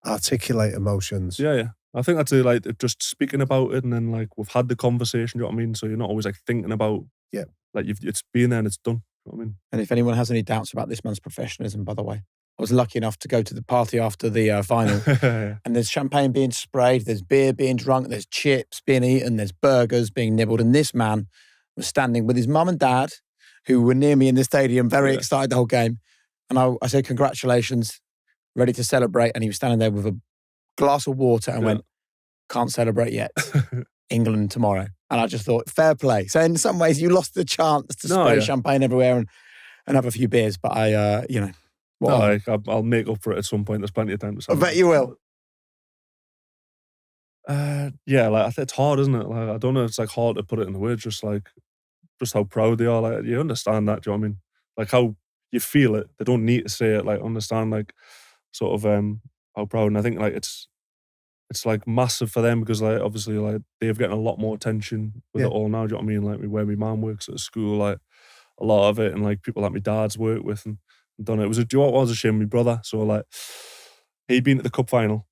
articulate emotions. Yeah. I think that's like just speaking about it, and then like we've had the conversation. You know what I mean? So you're not always like thinking about like it's been there and it's done. You know what I mean? And if anyone has any doubts about this man's professionalism, by the way, I was lucky enough to go to the party after the final, and there's champagne being sprayed, there's beer being drunk, there's chips being eaten, there's burgers being nibbled, and this man was standing with his mum and dad, who were near me in the stadium, very excited the whole game. And I said, congratulations, ready to celebrate. And he was standing there with a glass of water and went, can't celebrate yet. England tomorrow. And I just thought, fair play. So in some ways, you lost the chance to spray champagne everywhere and have a few beers. But I'll make up for it at some point. There's plenty of time to celebrate. I bet you will. Like it's hard, isn't it? Like I don't know. It's like hard to put it in the words. Just how proud they are. Like you understand that. Do you know what I mean? Like how you feel it. They don't need to say it. Like understand like sort of how proud. And I think like it's like massive for them because like obviously like they've getting a lot more attention with it all now. Do you know what I mean? Like where my mum works at a school, like a lot of it, and like people that my dad's worked with and done it. Do you know what was a shame? My brother. So like he'd been at the cup final,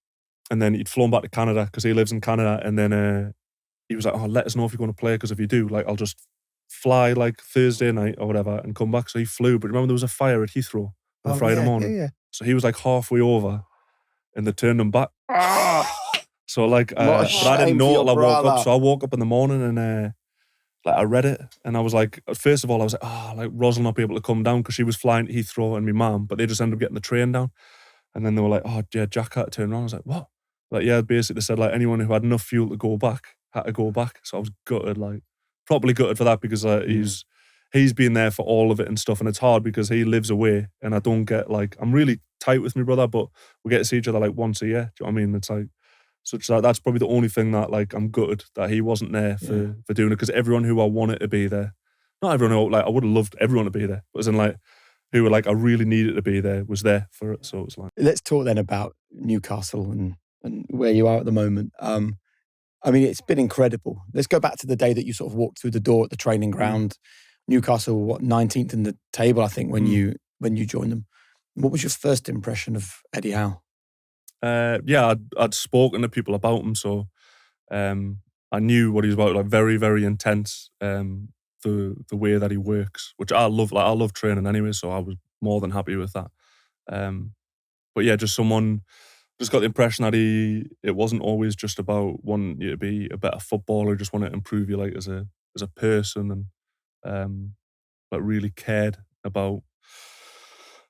and then he'd flown back to Canada because he lives in Canada, and then he was like, "Oh, let us know if you're going to play because if you do, like I'll just fly like Thursday night or whatever and come back." So he flew, but remember there was a fire at Heathrow on Friday morning. Yeah. So he was like halfway over, and they turned him back. So like, but I didn't know till I woke up. So I woke up in the morning and like I read it, and I was like, first of all, I was like, like Ros will not be able to come down because she was flying to Heathrow and my mum, but they just ended up getting the train down. And then they were like, oh yeah, Jack had to turn around. I was like, what? Like yeah, basically they said like anyone who had enough fuel to go back had to go back. So I was gutted, like properly gutted for that because he's been there for all of it and stuff, and it's hard because he lives away, and I don't get like I'm really tight with my brother, but we get to see each other like once a year. Do you know what I mean? It's like such that that's probably the only thing that like I'm gutted that he wasn't there for doing it because everyone who I wanted to be there, not everyone who like I would have loved everyone to be there, but as in like who were like I really needed to be there was there for it. So it's like let's talk then about Newcastle and where you are at the moment. I mean, it's been incredible. Let's go back to the day that you sort of walked through the door at the training ground. Newcastle, 19th in the table, I think, when you joined them. What was your first impression of Eddie Howe? I'd spoken to people about him, so I knew what he was about. Like very, very intense. The way that he works, which I love. Like I love training anyway, so I was more than happy with that. But yeah, just someone. Just got the impression that it wasn't always just about wanting you to be a better footballer. Just want to improve you like as a person, and but really cared about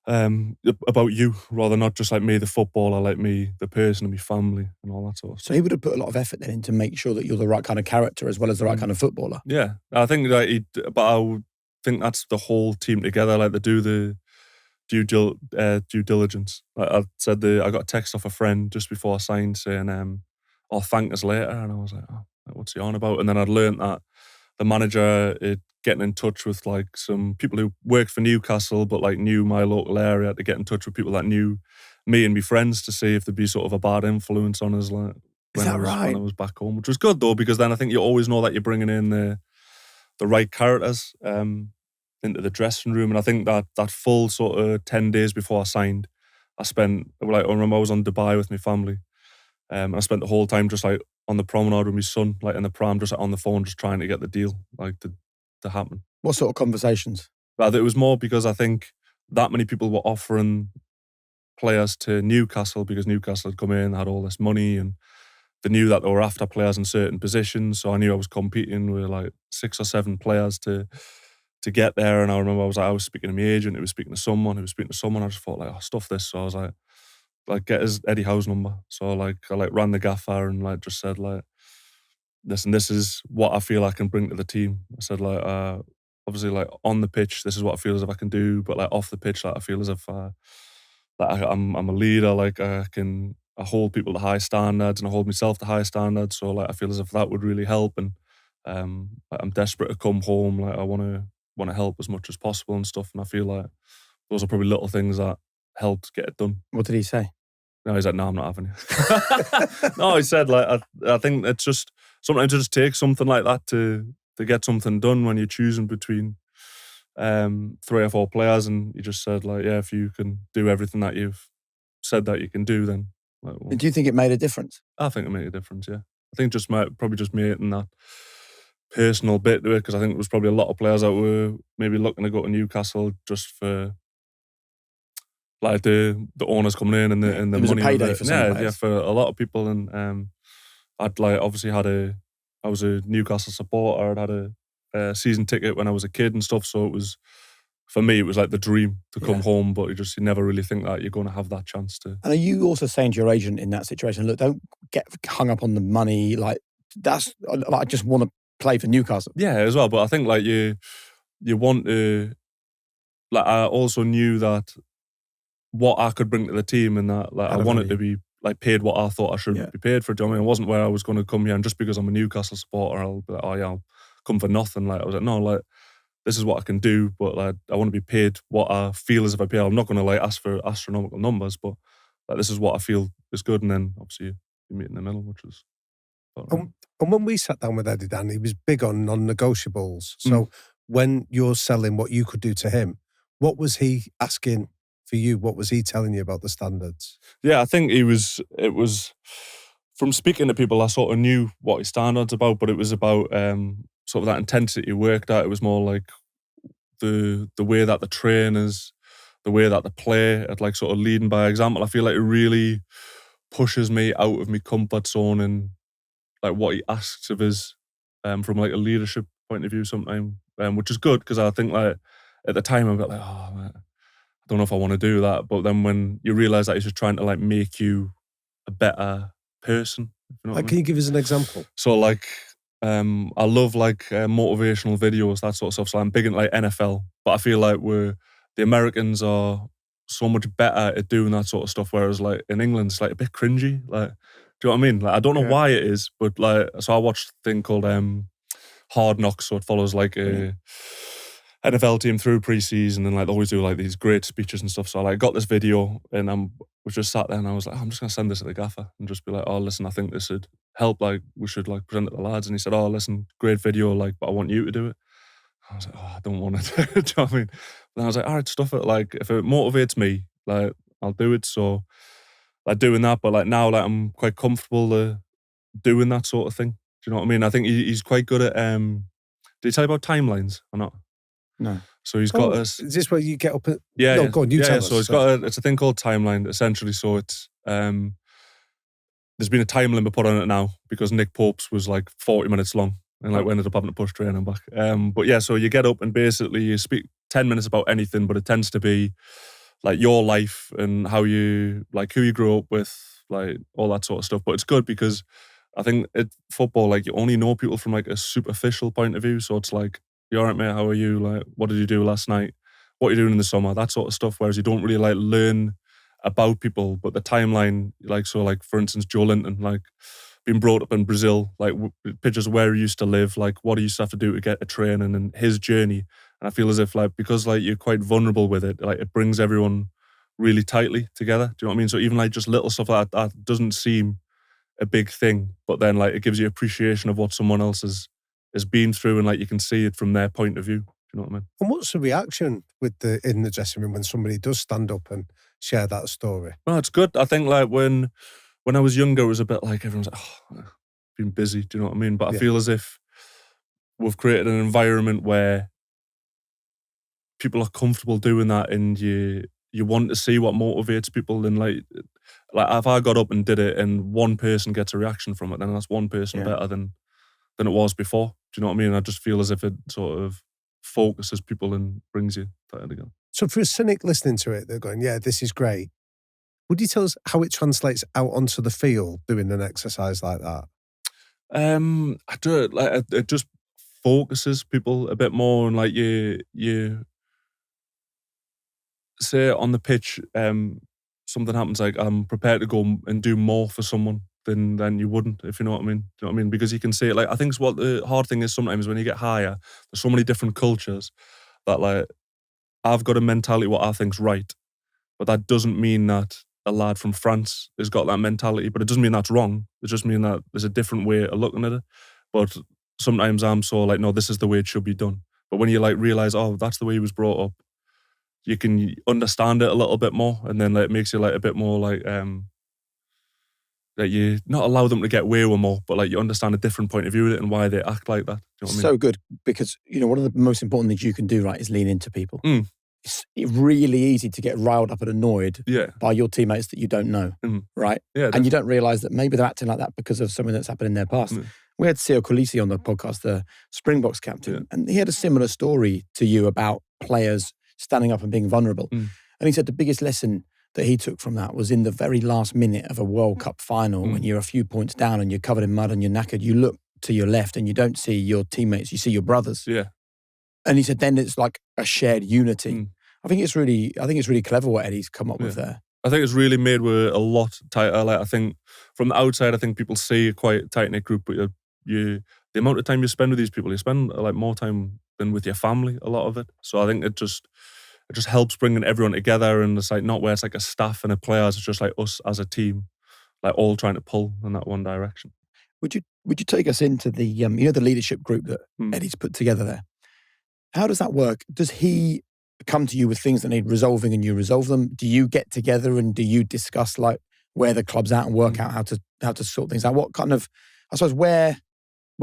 you rather not just like me the footballer, like me the person and my family and all that sort of stuff. So he would have put a lot of effort then in to make sure that you're the right kind of character as well as the right kind of footballer. Yeah, I think that but I would think that's the whole team together. Like they do the due diligence. Like I said, I got a text off a friend just before I signed saying, "I'll thank us later," and I was like, "Oh, what's he on about?" And then I'd learned that the manager getting in touch with like some people who worked for Newcastle but like knew my local area to get in touch with people that knew me and my friends to see if there'd be sort of a bad influence on us like when I was back home, which was good though because then I think you always know that you're bringing in the right characters into the dressing room. And I think that full sort of 10 days before I signed, I remember I was on Dubai with my family, and I spent the whole time just like on the promenade with my son, like in the pram, just like, on the phone, just trying to get the deal like to happen. What sort of conversations? Well, it was more because I think that many people were offering players to Newcastle because Newcastle had come in, had all this money, and they knew that they were after players in certain positions. So I knew I was competing with like 6 or 7 players to get there. And I remember I was speaking to my agent, who was speaking to someone, I just thought like, oh, stuff this. So I was like get his Eddie Howe's number. So like I like ran the gaffer and like just said like, listen, this is what I feel I can bring to the team. I said like, obviously like on the pitch, this is what I feel as if I can do, but like off the pitch, like I feel as if I'm a leader. Like I hold people to high standards and I hold myself to high standards. So like I feel as if that would really help. And I'm desperate to come home. Like I want to help as much as possible and stuff. And I feel like those are probably little things that helped get it done. What did he say? No, he's like, no, I'm not having it. No, he said like, I think it's just, sometimes it just takes something like that to get something done when you're choosing between 3 or 4 players. And he just said like, yeah, if you can do everything that you've said that you can do, then like, well, And do you think it made a difference? I think it made a difference. Yeah, I think probably just making that personal bit to it, because I think there was probably a lot of players that were maybe looking to go to Newcastle just for like the owners coming in and the It money. was a payday with it. for some players. Yeah, for a lot of people. And I'd like obviously I was a Newcastle supporter. I'd had a season ticket when I was a kid and stuff. So it was, for me, it was like the dream to come home. But you never really think that you're going to have that chance to. And are you also saying to your agent in that situation, look, don't get hung up on the money. Like I just want to play for Newcastle. Yeah, as well. But I think like you want to, like, I also knew that what I could bring to the team, and that like I wanted to be like paid what I thought I should be paid for. Do you know what I mean? It wasn't where I was going to come here and just because I'm a Newcastle supporter, I'll be like, oh yeah, I'll come for nothing. Like I was like, no, like this is what I can do, but like I want to be paid what I feel as if I pay. I'm not going to like ask for astronomical numbers, but like this is what I feel is good. And then obviously you meet in the middle, which was. And when we sat down with Eddie, Dan, he was big on non-negotiables. So when you're selling what you could do to him, what was he asking for you? What was he telling you about the standards? Yeah, I think it was from speaking to people, I sort of knew what his standards about, but it was about sort of that intensity he worked at. It was more like the way that the trainers, the way that the play at like sort of leading by example. I feel like it really pushes me out of my comfort zone and like what he asks of us from like a leadership point of view sometimes, which is good because I think like at the time I'm like, oh man, I don't know if I want to do that. But then when you realise that he's just trying to like make you a better person. You know what I mean? Can you give us an example? So like, I love like motivational videos, that sort of stuff. So I'm big into like NFL, but I feel like the Americans are so much better at doing that sort of stuff. Whereas like in England, it's like a bit cringy. Like, do you know what I mean? Like, I don't know why it is, but like, so I watched a thing called Hard Knocks. So it follows like a NFL team through pre-season, and like they always do like these great speeches and stuff. So I like got this video and was just sat there and I was like, oh, I'm just gonna send this to the gaffer and just be like, oh listen, I think this would help, like we should like present it to the lads. And he said, oh listen, great video, like, but I want you to do it. I was like, oh, I don't want to do it. Do you know what I mean? And I was like, all right, stuff it. Like if it motivates me, like I'll do it. So like doing that, but like now like I'm quite comfortable doing that sort of thing. Do you know what I mean? I think he's quite good at did he tell you about timelines or not? No. So he's got us. Is this where you get up? Yeah. Go on, you tell us. So it's a thing called timeline, essentially. So it's there's been a time limit put on it now because Nick Pope's was like 40 minutes long and like we ended up having to push training back. But yeah, so you get up and basically you speak 10 minutes about anything, but it tends to be like your life and how you like who you grew up with, like all that sort of stuff. But it's good because I think football, like you only know people from like a superficial point of view. So it's like, you all right, mate? How are you? Like, what did you do last night? What are you doing in the summer? That sort of stuff. Whereas you don't really like learn about people, but the timeline, like, so like, for instance, Joe Linton, like being brought up in Brazil, like pictures of where he used to live, like what he used to have to do to get to training and his journey. And I feel as if like, because like you're quite vulnerable with it, like it brings everyone really tightly together. Do you know what I mean? So even like just little stuff like that doesn't seem a big thing, but then like it gives you appreciation of what someone else has been through, and like you can see it from their point of view. Do you know what I mean? And what's the reaction in the dressing room when somebody does stand up and share that story? Well, it's good. I think like when I was younger, it was a bit like everyone's like, oh, been busy. Do you know what I mean? But I feel as if we've created an environment where people are comfortable doing that, and you want to see what motivates people. And like if I got up and did it, and one person gets a reaction from it, then that's one person better than it was before. Do you know what I mean? I just feel as if it sort of focuses people and brings you tighter together. So for a cynic listening to it, they're going, yeah, this is great. Would you tell us how it translates out onto the field doing an exercise like that? I do it like it just focuses people a bit more, and like you say on the pitch, something happens, like I'm prepared to go and do more for someone than you wouldn't, if you know what I mean. Do you know what I mean? Because you can see it. Like I think what the hard thing is sometimes when you get higher, there's so many different cultures that like I've got a mentality what I think's right, but that doesn't mean that a lad from France has got that mentality. But it doesn't mean that's wrong. It just means that there's a different way of looking at it. But sometimes I'm so like, no, this is the way it should be done. But when you like realise, oh, that's the way he was brought up, you can understand it a little bit more, and then like it makes you like a bit more like that you not allow them to get away with more, but like you understand a different point of view of it and why they act like that. Do you know what I mean? So good, because one of the most important things you can do, right, is lean into people. Mm. It's really easy to get riled up and annoyed by your teammates that you don't know, right? Yeah, and you don't realise that maybe they're acting like that because of something that's happened in their past. We had Sio Kolisi on the podcast, the Springboks captain, and he had a similar story to you about players standing up and being vulnerable. And he said the biggest lesson that he took from that was in the very last minute of a World Cup final, when you're a few points down and you're covered in mud and you're knackered, you look to your left and you don't see your teammates, you see your brothers. Yeah. And he said then it's like a shared unity. I think it's really clever what Eddie's come up with there. I think it's really made with a lot tighter. Like I think from the outside, I think people see a quite tight-knit group, but the amount of time you spend with these people, you spend like more time than with your family, a lot of it. So I think it just helps bringing everyone together, and it's like not where it's like a staff and a players, it's just like us as a team, like all trying to pull in that one direction. Would you take us into the the leadership group that Eddie's put together there? How does that work? Does he come to you with things that need resolving and you resolve them? Do you get together and do you discuss like where the club's at and work out how to sort things out? What kind of, I suppose, where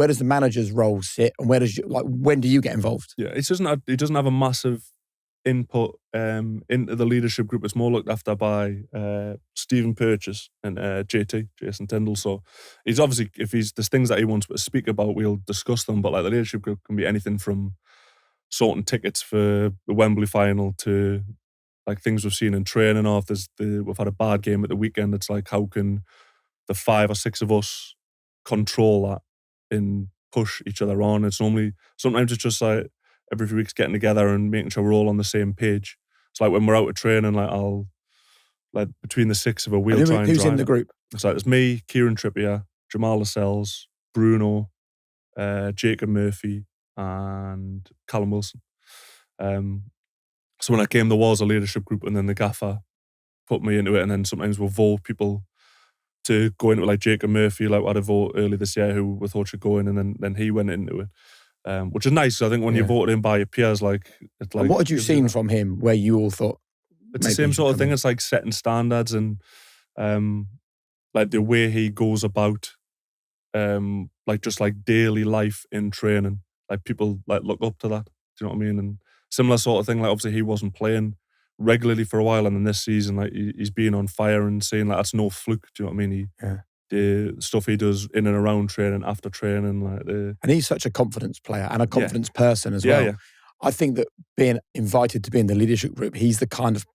does the manager's role sit, and when do you get involved? Yeah, it doesn't have a massive input into the leadership group. It's more looked after by Stephen Purchase and Jason Tyndall. So he's obviously, if there's things that he wants to speak about, we'll discuss them. But like the leadership group can be anything from sorting tickets for the Wembley final to like things we've seen in training, or if we've had a bad game at the weekend, it's like how can the 5 or 6 of us control that and push each other on. Sometimes it's just like every few weeks getting together and making sure we're all on the same page. It's like when we're out of training, like I'll like between the 6 of us, we'll try and who's in the group? It's like it's me, Kieran Trippier, Jamal Lascelles, Bruno, Jacob Murphy, and Callum Wilson. So when I came, there was a leadership group, and then the gaffer put me into it, and then sometimes we'll vote people to go into it, like Jacob Murphy, like we had a vote earlier this year who we thought should go in, and then he went into it, which is nice. I think when you voted in by your peers, like... And what had you seen from him where you all thought... It's the same sort of thing. It's like setting standards and like the way he goes about like just like daily life in training. Like people like look up to that. Do you know what I mean? And similar sort of thing. Like obviously he wasn't playing regularly for a while, and then this season like he's been on fire and saying like that's no fluke. Do you know what I mean? The stuff he does in and around training, after training, like and he's such a confidence player and a confidence person as well. I think that being invited to be in the leadership group, he's the kind of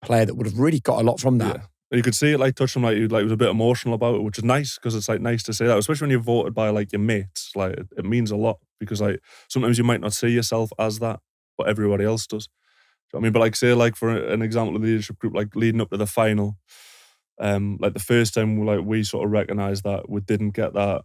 player that would have really got a lot from that. You could see it like touch him, like he was a bit emotional about it, which is nice because it's like nice to say that, especially when you're voted by like your mates. Like it means a lot because like sometimes you might not see yourself as that, but everybody else does. Do you know what I mean? But like say like for an example of the leadership group, like leading up to the final, like the first time we sort of recognised that we didn't get that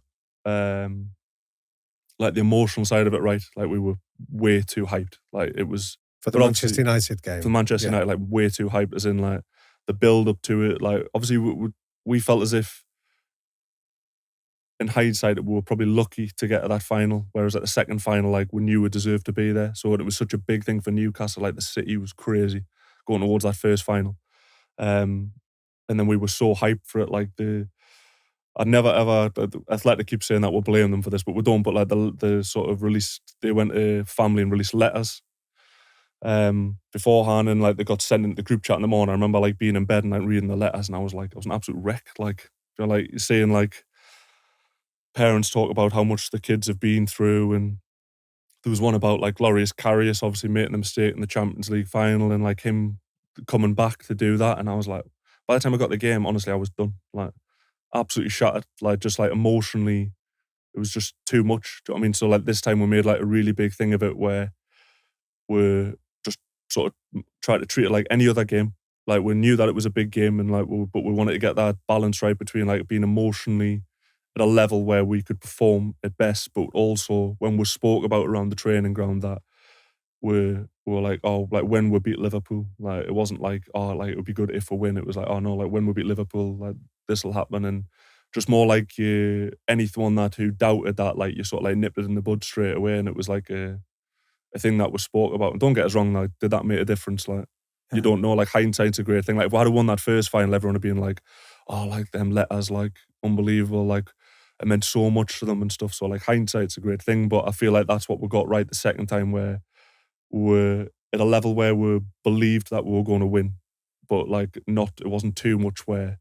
like the emotional side of it right. Like we were way too hyped. Like it was for the Manchester United game. For Manchester United, like way too hyped, as in like the build up to it. Like obviously we felt as if in hindsight we were probably lucky to get to that final, whereas at the second final, like we knew we deserved to be there. So it was such a big thing for Newcastle. Like the city was crazy going towards that first final, and then we were so hyped for it. Like I'd never ever, Athletic keep saying that we'll blame them for this, but we don't. But like the sort of they went to family and released letters beforehand, and like they got sent into the group chat in the morning. I remember like being in bed and like reading the letters, and I was an absolute wreck. Like like seeing like parents talk about how much the kids have been through, and there was one about like Scariest obviously making a mistake in the Champions League final, and like him coming back to do that, and I was like, by the time I got the game, honestly, I was done. Like absolutely shattered. Like just like emotionally, it was just too much. Do you know what I mean? So like this time we made like a really big thing of it, where we're just sort of trying to treat it like any other game. Like we knew that it was a big game, and like but we wanted to get that balance right between like being emotionally at a level where we could perform at best, but also when we spoke about around the training ground that we were like, oh, like when we beat Liverpool, like it wasn't like, oh, like it would be good if we win. It was like, oh no, like when we beat Liverpool, like this will happen. And just more like anyone that who doubted that, like you sort of like nipped it in the bud straight away, and it was like a thing that was spoke about. And don't get us wrong, like did that make a difference? Like you don't know. Like, hindsight's a great thing. Like, if we had won that first final, everyone would have been like, oh, like, them letters, like, unbelievable, like, it meant so much to them and stuff. So, like, hindsight's a great thing, but I feel like that's what we got right the second time, where we're at a level where we believed that we were going to win, but, like, it wasn't too much where,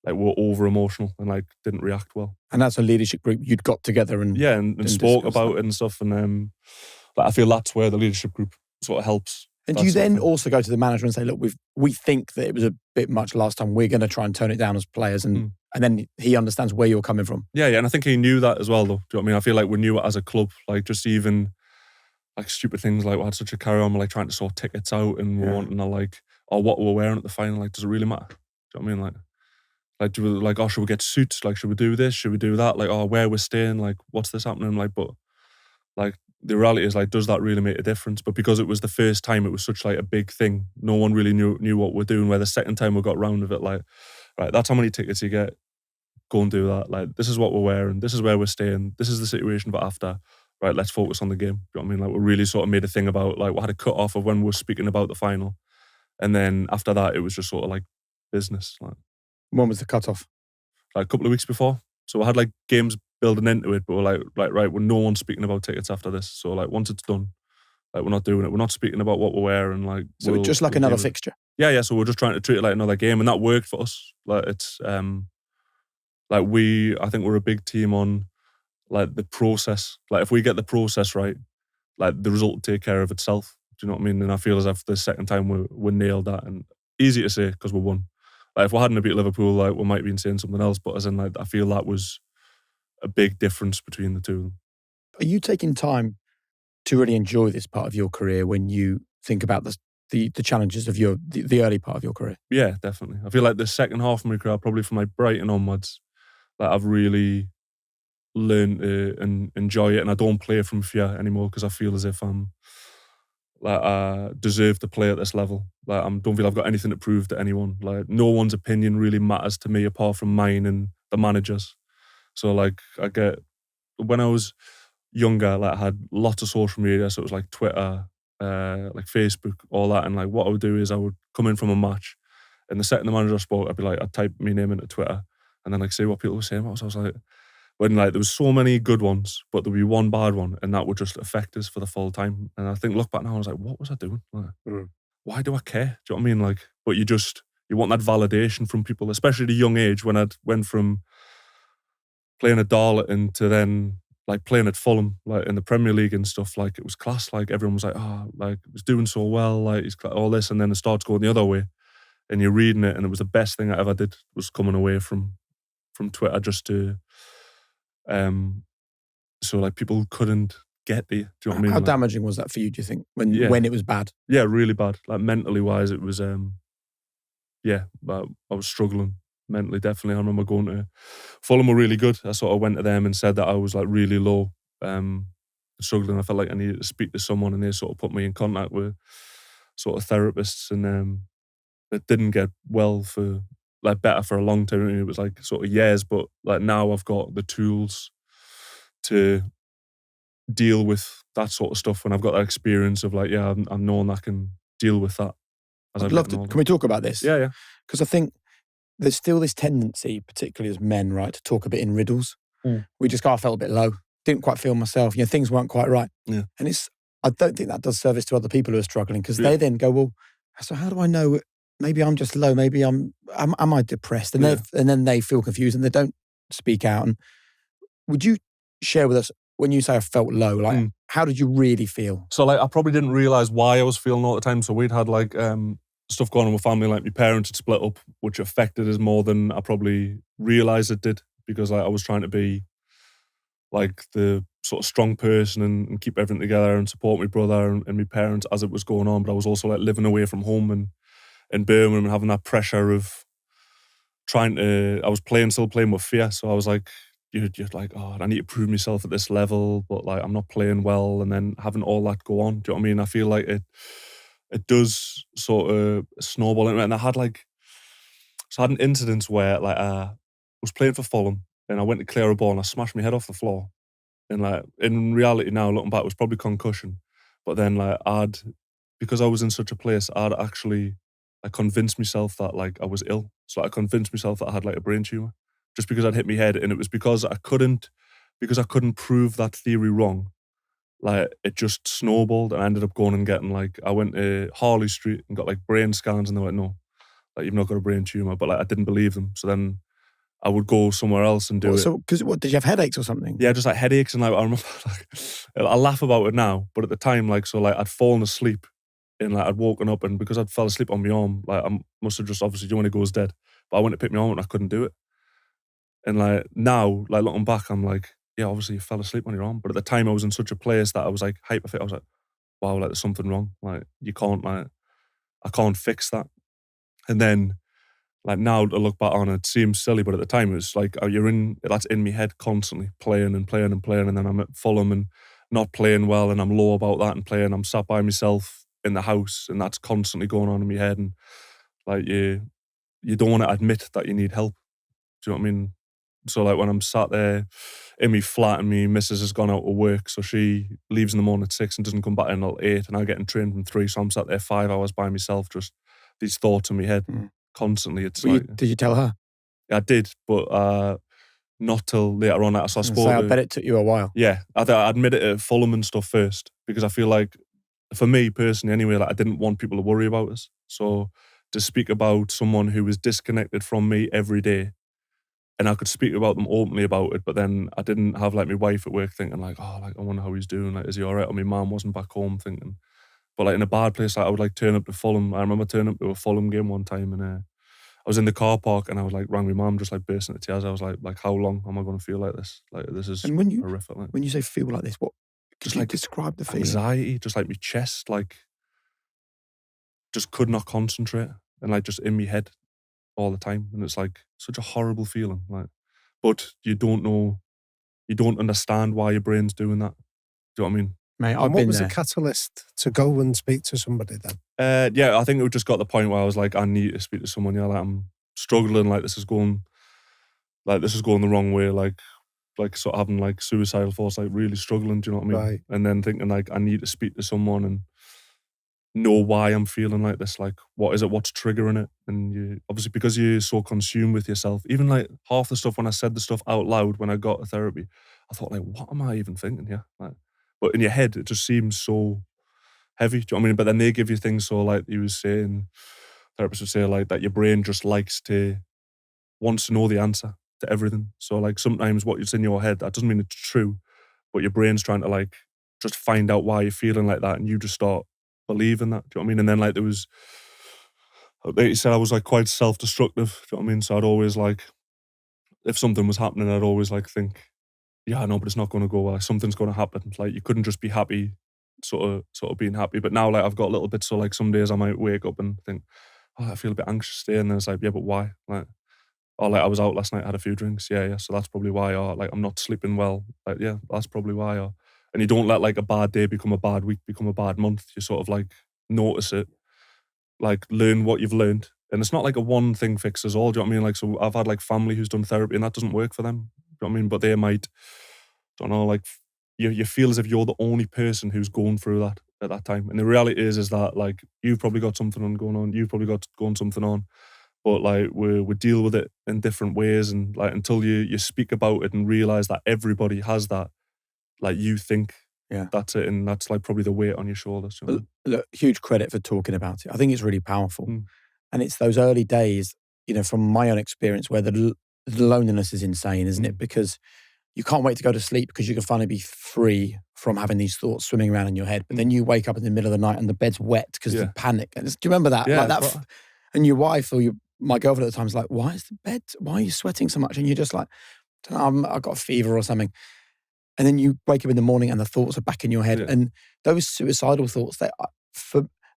like, we were over emotional and, like, didn't react well. And that's a leadership group you'd got together and spoke about it and stuff. And like, I feel that's where the leadership group sort of helps. And do you then also go to the manager and say, look, we think that it was a bit much last time. We're going to try and tone it down as players. And then he understands where you're coming from. Yeah. And I think he knew that as well, though. Do you know what I mean? I feel like we knew it as a club. Like, just even like stupid things, like we had such a carry on, like trying to sort tickets out and we're wanting to, like, or what we're wearing at the final. Like, does it really matter? Do you know what I mean? Like, do we, like, oh, should we get suits? Like, should we do this? Should we do that? Like, oh, where we're staying? Like, what's this happening? Like, but like, the reality is, like, does that really make a difference? But because it was the first time, it was such, like, a big thing. No one really knew what we're doing. Where the second time we got round of it, like, right, that's how many tickets you get. Go and do that. Like, this is what we're wearing. This is where we're staying. This is the situation. But after, right, let's focus on the game. You know what I mean? Like, we really sort of made a thing about, like, we had a cut off of when we were speaking about the final, and then after that, it was just sort of like business. Like, when was the cut off? Like, a couple of weeks before. So I had, like, games building into it, but we're like, right, well, no one's speaking about tickets after this. So, like, once it's done, like, we're not doing it. We're not speaking about what we're wearing. Like, so it's just like another fixture. Yeah. So we're just trying to treat it like another game, and that worked for us. Like, it's like, I think we're a big team on, like, the process. Like, if we get the process right, like, the result will take care of itself. Do you know what I mean? And I feel as if the second time we nailed that, and easy to say because we won. Like, if we hadn't beat Liverpool, like, we might have been saying something else, but as in, like, I feel that was a big difference between the two of them. Are you taking time to really enjoy this part of your career when you think about the challenges of the early part of your career? Yeah, definitely. I feel like the second half of my career, probably from, like, Brighton onwards, like, I've really learned to enjoy it, and I don't play from fear anymore because I feel as if I'm, like, I deserve to play at this level. Like, I don't feel I've got anything to prove to anyone. Like, no one's opinion really matters to me apart from mine and the managers. So, like, when I was younger, like, I had lots of social media, so it was like Twitter, like Facebook, all that. And, like, what I would do is I would come in from a match, and the second the manager spoke, I'd type my name into Twitter and then, like, see what people were saying. So I was like, when, like, there was so many good ones, but there would be one bad one, and that would just affect us for the full time. And I think, look back now, I was like, what was I doing? Like, why do I care? Do you know what I mean? Like, but you want that validation from people, especially at a young age, when I went from playing at Darlington to then, like, playing at Fulham, like, in the Premier League and stuff. Like, it was class. Like, everyone was like, oh, like, he's doing so well, like, he's got all this, and then it starts going the other way, and you're reading it, and it was the best thing I ever did, was coming away from Twitter just to so, like, people couldn't get the, do you know what I mean? How damaging was that for you, do you think, when it was bad? Yeah, really bad. Like, mentally wise, it was but I was struggling mentally, definitely. I remember going to Fulham were really good. I sort of went to them and said that I was, like, really low, struggling. I felt like I needed to speak to someone, and they sort of put me in contact with sort of therapists, and it didn't get well for, like, better for a long time. I mean, it was, like, sort of years, but, like, now I've got the tools to deal with that sort of stuff when I've got that experience of, like, I'm known I can deal with that. I'd love to. Can we talk about this? Yeah. Because I think there's still this tendency, particularly as men, right, to talk a bit in riddles. We just go, I felt a bit low. Didn't quite feel myself. Things weren't quite right. Yeah. And I don't think that does service to other people who are struggling, because they then go, well, so how do I know? Maybe I'm just low. Maybe am I depressed? And then they feel confused and they don't speak out. And would you share with us, when you say I felt low, like, how did you really feel? So, like, I probably didn't realise why I was feeling all the time. So we'd had, like, stuff going on with family, like my parents had split up, which affected us more than I probably realised it did, because, like, I was trying to be, like, the sort of strong person and keep everything together and support my brother and my parents as it was going on. But I was also, like, living away from home and in Birmingham and having that pressure of I was still playing with fear. So I was like, you're like, oh, I need to prove myself at this level, but, like, I'm not playing well, and then having all that go on. Do you know what I mean? I feel like it does sort of snowball into it. And I had an incident where, like, I was playing for Fulham and I went to clear a ball and I smashed my head off the floor. And, like, in reality now, looking back, it was probably concussion. But then, like, because I was in such a place, I'd actually I convinced myself that like I was ill. So I convinced myself that I had like a brain tumor just because I'd hit my head, and it was because I couldn't prove that theory wrong. Like it just snowballed, and I ended up going and getting like, I went to Harley Street and got like brain scans, and they went, no, like you've not got a brain tumor. But like I didn't believe them, so then I would go somewhere else and do it. So, because what, did you have headaches or something? Yeah, just like headaches, and like I remember, like I laugh about it now, but at the time, like so, like I'd fallen asleep, and like I'd woken up, and because I'd fell asleep on my arm, like I must have just obviously, when it goes dead. But I went to pick my arm up and I couldn't do it. And like now, like looking back, I'm like, yeah, obviously you fell asleep on your arm. But at the time, I was in such a place that I was like hyper fit. I was like, wow, like there's something wrong. Like you can't, like I can't fix that. And then, like now to look back on it, seems silly, but at the time it was like, oh, that's in my head constantly, playing and playing and playing, and then I'm at Fulham and not playing well, and I'm low about that and playing. I'm sat by myself in the house, and that's constantly going on in my head, and like you don't want to admit that you need help. Do you know what I mean? So like when I'm sat there in my flat and my missus has gone out to work, so she leaves in the morning at 6 and doesn't come back until 8, and I get in train from 3, so I'm sat there 5 hours by myself, just these thoughts in my head constantly. It's like, did you tell her? I did, but not till later on. So I bet it took you a while. Yeah, I admitted it at Fulham and stuff first, because I feel like, for me personally anyway, like I didn't want people to worry about us. So to speak about someone who was disconnected from me every day, and I could speak about them openly about it, but then I didn't have like my wife at work thinking like, oh, like I wonder how he's doing, like is he all right? Or my mum wasn't back home thinking. But like in a bad place, like I would like turn up to Fulham. I remember turning up to a Fulham game one time, and I was in the car park, and I was like, rang my mum, just like bursting into tears. I was like, how long am I going to feel like this? Like this is horrific. Like, when you say feel like this, what? Just like describe the feeling. Anxiety, just like my chest, like just could not concentrate, and like just in my head all the time, and it's like such a horrible feeling. Like, but you don't know, you don't understand why your brain's doing that. Do you know what I mean? Mate, and what was the catalyst to go and speak to somebody then? Yeah, I think it just got the point where I was like, I need to speak to someone. Yeah, like I'm struggling. Like this is going the wrong way. Like sort of having like suicidal thoughts, like really struggling. Do you know what I mean? Right. And then thinking like I need to speak to someone and know why I'm feeling like this. Like what is it? What's triggering it? And you obviously, because you're so consumed with yourself. Even like half the stuff, when I said the stuff out loud when I got to therapy, I thought like, what am I even thinking here? Like, but in your head, it just seems so heavy. Do you know what I mean? But then they give you things, so like he was saying, therapists would say like that your brain just wants to know the answer to everything. So like sometimes what's in your head, that doesn't mean it's true, but your brain's trying to like just find out why you're feeling like that, and you just start believing that. Do you know what I mean? And then like there was, like you said, I was like quite self-destructive. Do you know what I mean? So I'd always like, if something was happening, I'd always like think, yeah, I know, but it's not going to go well. Like, something's going to happen. Like you couldn't just be happy, sort of being happy. But now like I've got a little bit, so like some days I might wake up and think, oh, I feel a bit anxious today, and then it's like, yeah, but why? Like, oh, like I was out last night, had a few drinks. Yeah, so that's probably why. Or like I'm not sleeping well. Like, yeah, that's probably why. Or, and you don't let like a bad day become a bad week, become a bad month. You sort of like notice it, like learn what you've learned. And it's not like a one thing fixes all. Do you know what I mean? Like, so I've had like family who's done therapy and that doesn't work for them. Do you know what I mean? But they might, don't know, like you feel as if you're the only person who's going through that at that time. And the reality is that like you've probably got something going on. You've probably got going something on. But like we deal with it in different ways, and like until you speak about it and realize that everybody has that, like you think that's it, and that's like probably the weight on your shoulders. You know? Look, huge credit for talking about it. I think it's really powerful, and it's those early days, you know, from my own experience, where the loneliness is insane, isn't it? Because you can't wait to go to sleep because you can finally be free from having these thoughts swimming around in your head. But then you wake up in the middle of the night and the bed's wet because of the panic. And do you remember that? Yeah, like that. right. And your wife or my girlfriend at the time is like, why are you sweating so much? And you're just like, I don't know, I've got a fever or something. And then you wake up in the morning and the thoughts are back in your head. And those suicidal thoughts,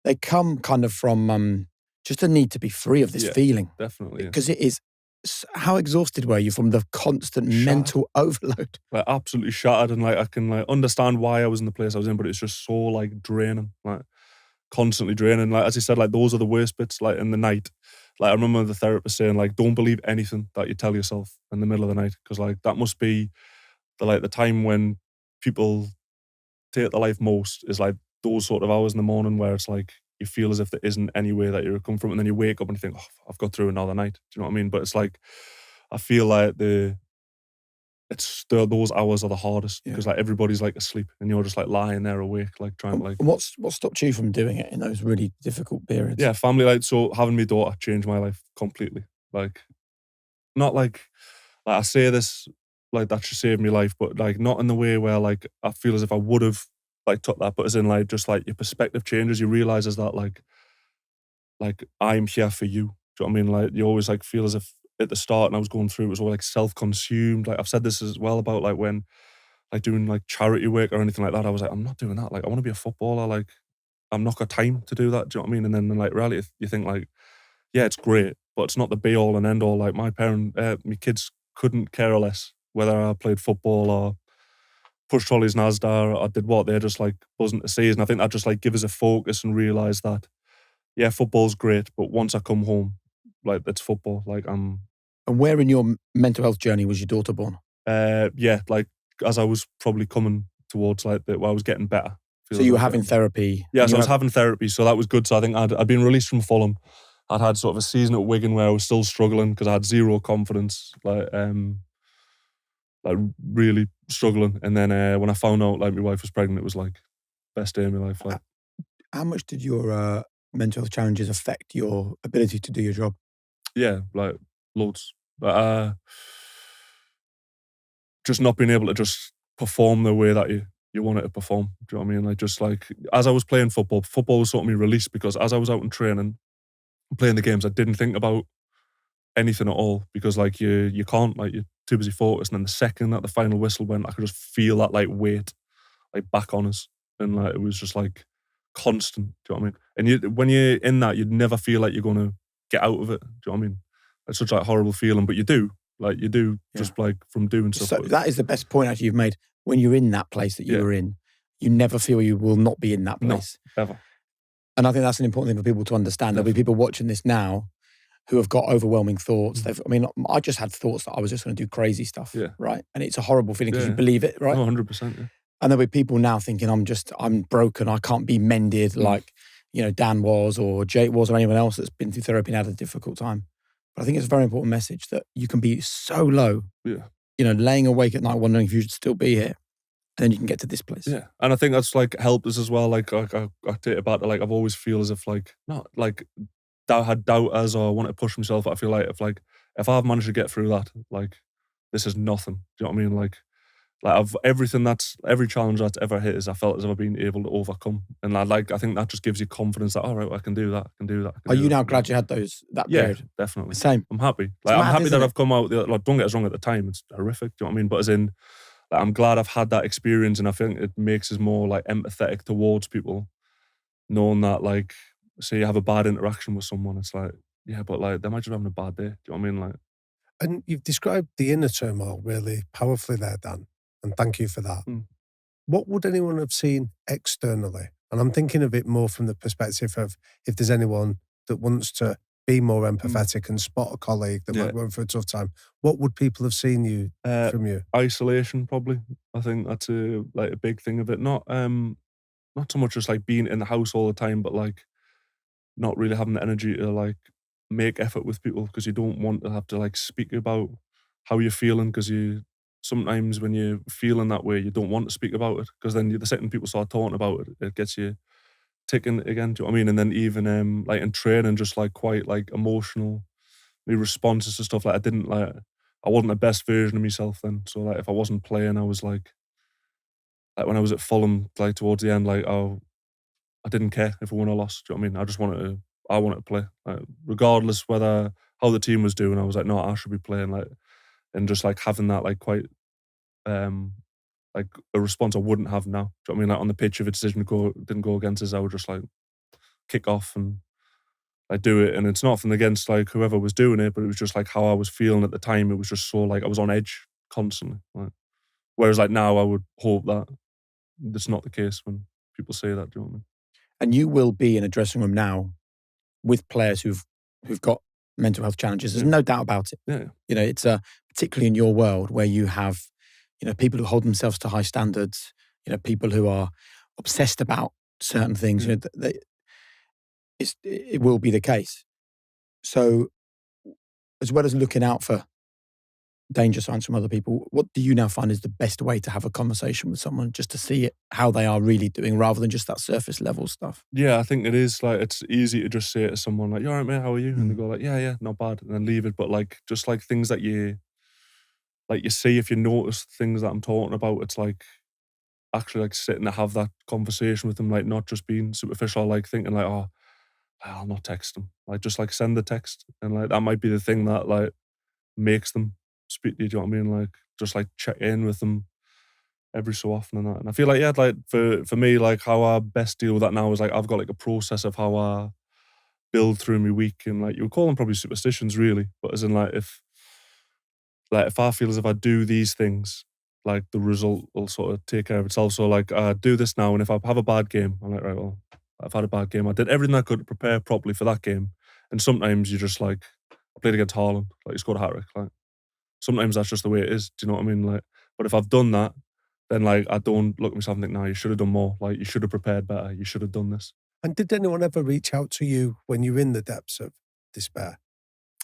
they come kind of from just a need to be free of this feeling. Definitely. Because it is, how exhausted were you from the constant mental overload? Like absolutely shattered, and like I can like understand why I was in the place I was in, but it's just so like draining, like constantly draining. Like as I said, like those are the worst bits, like in the night. Like I remember the therapist saying like, don't believe anything that you tell yourself in the middle of the night, because like that must be the time when people take their life most, is like those sort of hours in the morning where it's like you feel as if there isn't any way that you're coming from, and then you wake up and you think, oh, I've got through another night. Do you know what I mean? But it's like, I feel like those hours are the hardest because like everybody's like asleep and you're just like lying there awake, like trying to like. What stopped you from doing it in those really difficult periods? Yeah, family. Like, so having my daughter changed my life completely. Like, not like I say this like that she saved me life, but like not in the way where like I feel as if I would have like took that, but as in like just like your perspective changes. You realize is that like I'm here for you. Do you know what I mean? Like you always like feel as if at the start, and I was going through, it was all like self-consumed. Like I've said this as well about like when like doing like charity work or anything like that, I was like, I'm not doing that. Like I want to be a footballer. Like I'm not got time to do that. Do you know what I mean? And then like reality, you think like, yeah, it's great, but it's not the be all and end all. Like my kids couldn't care less whether I played football or pushed trolleys in Asda or I did what. They're just like buzzing to see us. And I think that just like gives us a focus and realise that, yeah, football's great, but once I come home, like it's football. Like I'm. And where in your mental health journey was your daughter born? Yeah, like as I was probably coming towards like where I was getting better. So you were having therapy? Yeah, so I was having therapy, so that was good. So I think I'd been released from Fulham. I'd had sort of a season at Wigan where I was still struggling because I had zero confidence, like really struggling. And then when I found out like my wife was pregnant, it was like best day of my life. Like, how much did your mental health challenges affect your ability to do your job? Yeah, like loads. But just not being able to just perform the way that you wanted to perform. Do you know what I mean? Like just like as I was playing football was sort of my release because as I was out in training, playing the games, I didn't think about anything at all because like you can't, like you're too busy focused. And then the second that the final whistle went, I could just feel that like weight like back on us, and like it was just like constant. Do you know what I mean? And when you're in that, you'd never feel like you're gonna get out of it. Do you know what I mean? It's such like horrible feeling, but you do. Like you do just like from doing stuff. So that is the best point actually you've made. When you're in that place that you were in, you never feel you will not be in that place. No, ever. And I think that's an important thing for people to understand. There'll be people watching this now who have got overwhelming thoughts. I just had thoughts that I was just going to do crazy stuff, right? And it's a horrible feeling because you believe it, right? 100%, yeah. And there'll be people now thinking, I'm broken, I can't be mended like, Dan was or Jake was or anyone else that's been through therapy and had a difficult time. But I think it's a very important message that you can be so low, laying awake at night wondering if you should still be here. And then you can get to this place. Yeah. And I think that's like helped us as well. Like I take it back to like, I've always feel as if like, not like I had doubters or want to push myself. I feel like if I've managed to get through that, like this is nothing. Do you know what I mean? Like every challenge that's ever hit is I felt as if I've been able to overcome. And I think that just gives you confidence that, all right, I can do that. Are you now glad you had that period? Yeah, definitely. Same. I'm happy. Like I'm happy that I've come out, like don't get us wrong, at the time it's horrific. Do you know what I mean? But as in, like, I'm glad I've had that experience, and I think it makes us more like empathetic towards people, knowing that like, say you have a bad interaction with someone, it's like, yeah, but like they might just having a bad day. Do you know what I mean? Like, and you've described the inner turmoil really powerfully there, Dan, and thank you for that. What would anyone have seen externally? And I'm thinking of it more from the perspective of if there's anyone that wants to be more empathetic and spot a colleague that might go through a tough time, what would people have seen from you? Isolation, probably. I think that's a big thing of it. Not so much just like being in the house all the time, but like not really having the energy to like make effort with people because you don't want to have to like speak about how you're feeling because sometimes when you're feeling that way, you don't want to speak about it because then the second people start talking about it, it gets you ticking again. Do you know what I mean? And then even like in training, just like quite like emotional, my responses to stuff, like I wasn't the best version of myself then. So like if I wasn't playing, I was like when I was at Fulham, like towards the end, like I didn't care if we won or lost. Do you know what I mean? I wanted to play, like, regardless whether how the team was doing. I was like, no, I should be playing, like, and just like having that like quite like a response I wouldn't have now. Do you know what I mean? Like on the pitch, if a decision didn't go against us, I would just like kick off and like do it. And it's nothing against like whoever was doing it, but it was just like how I was feeling at the time. It was just so like I was on edge constantly. Like, whereas like now I would hope that that's not the case when people say that. Do you know what I mean? And you will be in a dressing room now with players who've got mental health challenges. There's no doubt about it. Yeah. It's particularly in your world where you have, people who hold themselves to high standards, people who are obsessed about certain things. it will be the case. So, as well as looking out for danger signs from other people, what do you now find is the best way to have a conversation with someone, just to see how they are really doing, rather than just that surface level stuff? Yeah, I think it is. Like, it's easy to just say to someone like, "You all right, mate? How are you?" And they go like, "Yeah, not bad," and then leave it. But like, just like things that you see, if you notice things that I'm talking about, it's like actually like sitting to have that conversation with them, like not just being superficial, like thinking like, "Oh, I'll not text them." Like, just like send the text, and like that might be the thing that like makes them speak to you. Do you know what I mean? Like, just like check in with them every so often and that. And I feel like, yeah, like for me, like how I best deal with that now is like I've got like a process of how I build through my week, and like you would call them probably superstitions really, but as in like if I feel as if I do these things, like the result will sort of take care of itself. So like I do this now, and if I have a bad game, I'm like, right, well, I've had a bad game. I did everything I could to prepare properly for that game. And sometimes you just like, I played against Haaland, like he scored a hat-trick. Like sometimes that's just the way it is. Do you know what I mean? Like, but if I've done that, then like I don't look at myself and think, no, you should have done more. Like you should have prepared better. You should have done this. And did anyone ever reach out to you when you were in the depths of despair?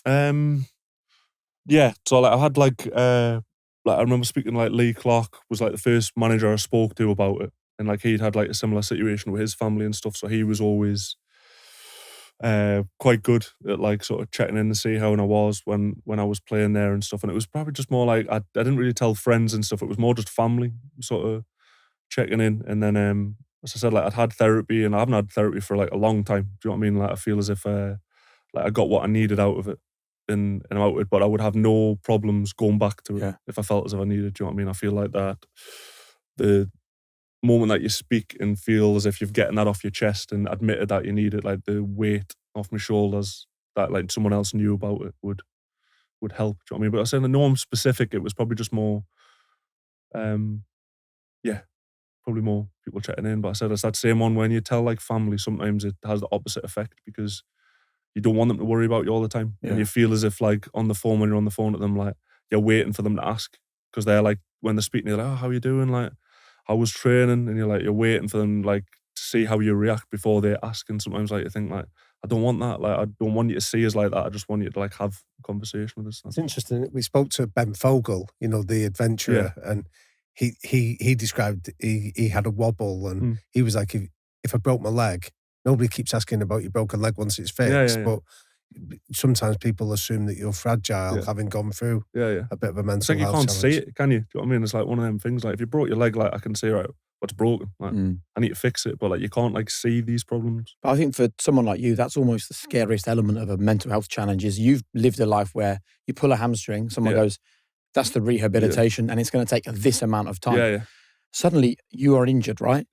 Yeah. So like I had like I remember speaking to like Lee Clark was like the first manager I spoke to about it. And like he'd had like a similar situation with his family and stuff. So he was always quite good at like sort of checking in to see how I was when I was playing there and stuff. And it was probably just more like I didn't really tell friends and stuff. It was more just family sort of checking in. And then as I said, like I'd had therapy, and I haven't had therapy for like a long time. Do you know what I mean? Like I feel as if like I got what I needed out of it and I'm out of it, but I would have no problems going back to it if I felt as if I needed. Do you know what I mean? I feel like that the moment that you speak and feel as if you've getting that off your chest and admitted that you need it, like the weight off my shoulders that like someone else knew about it would help. Do you know what I mean? But I was saying the norm specific, it was probably just more, probably more people checking in. But I said it's that same one when you tell like family, sometimes it has the opposite effect because you don't want them to worry about you all the time. And you feel as if like on the phone, when you're on the phone to them, like you're waiting for them to ask, because they're like, when they're speaking, they're like, "Oh, how you doing? Like, how was training?" And you're waiting for them like to see how you react before they ask. And sometimes like you think like, I don't want that. Like I don't want you to see us like that. I just want you to like have a conversation with us. It's interesting. We spoke to Ben Fogle, you know, the adventurer, and he described he had a wobble, and he was like, if I broke my leg, nobody keeps asking about your broken leg once it's fixed, but sometimes people assume that you're fragile, having gone through a bit of a mental health challenge. It's like you can't see it, can you? Do you know what I mean? It's like one of them things. Like if you broke your leg, like I can say, right, what's broken? Like I need to fix it, but like you can't like see these problems. But I think for someone like you, that's almost the scariest element of a mental health challenge. Is you've lived a life where you pull a hamstring, someone goes, that's the rehabilitation, and it's going to take this amount of time. Suddenly you are injured, right?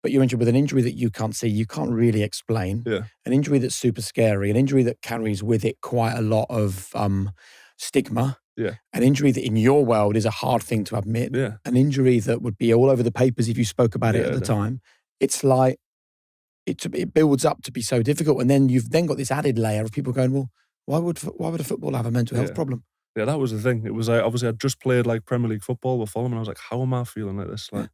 But you're injured with an injury that you can't see, you can't really explain. An injury that's super scary, an injury that carries with it quite a lot of stigma. An injury that in your world is a hard thing to admit. An injury that would be all over the papers if you spoke about it at the time. It's like, it builds up to be so difficult. And then you've then got this added layer of people going, well, why would a footballer have a mental health problem? Yeah, that was the thing. It was like, obviously I'd just played like Premier League football with Fulham, and I was like, how am I feeling like this? Like,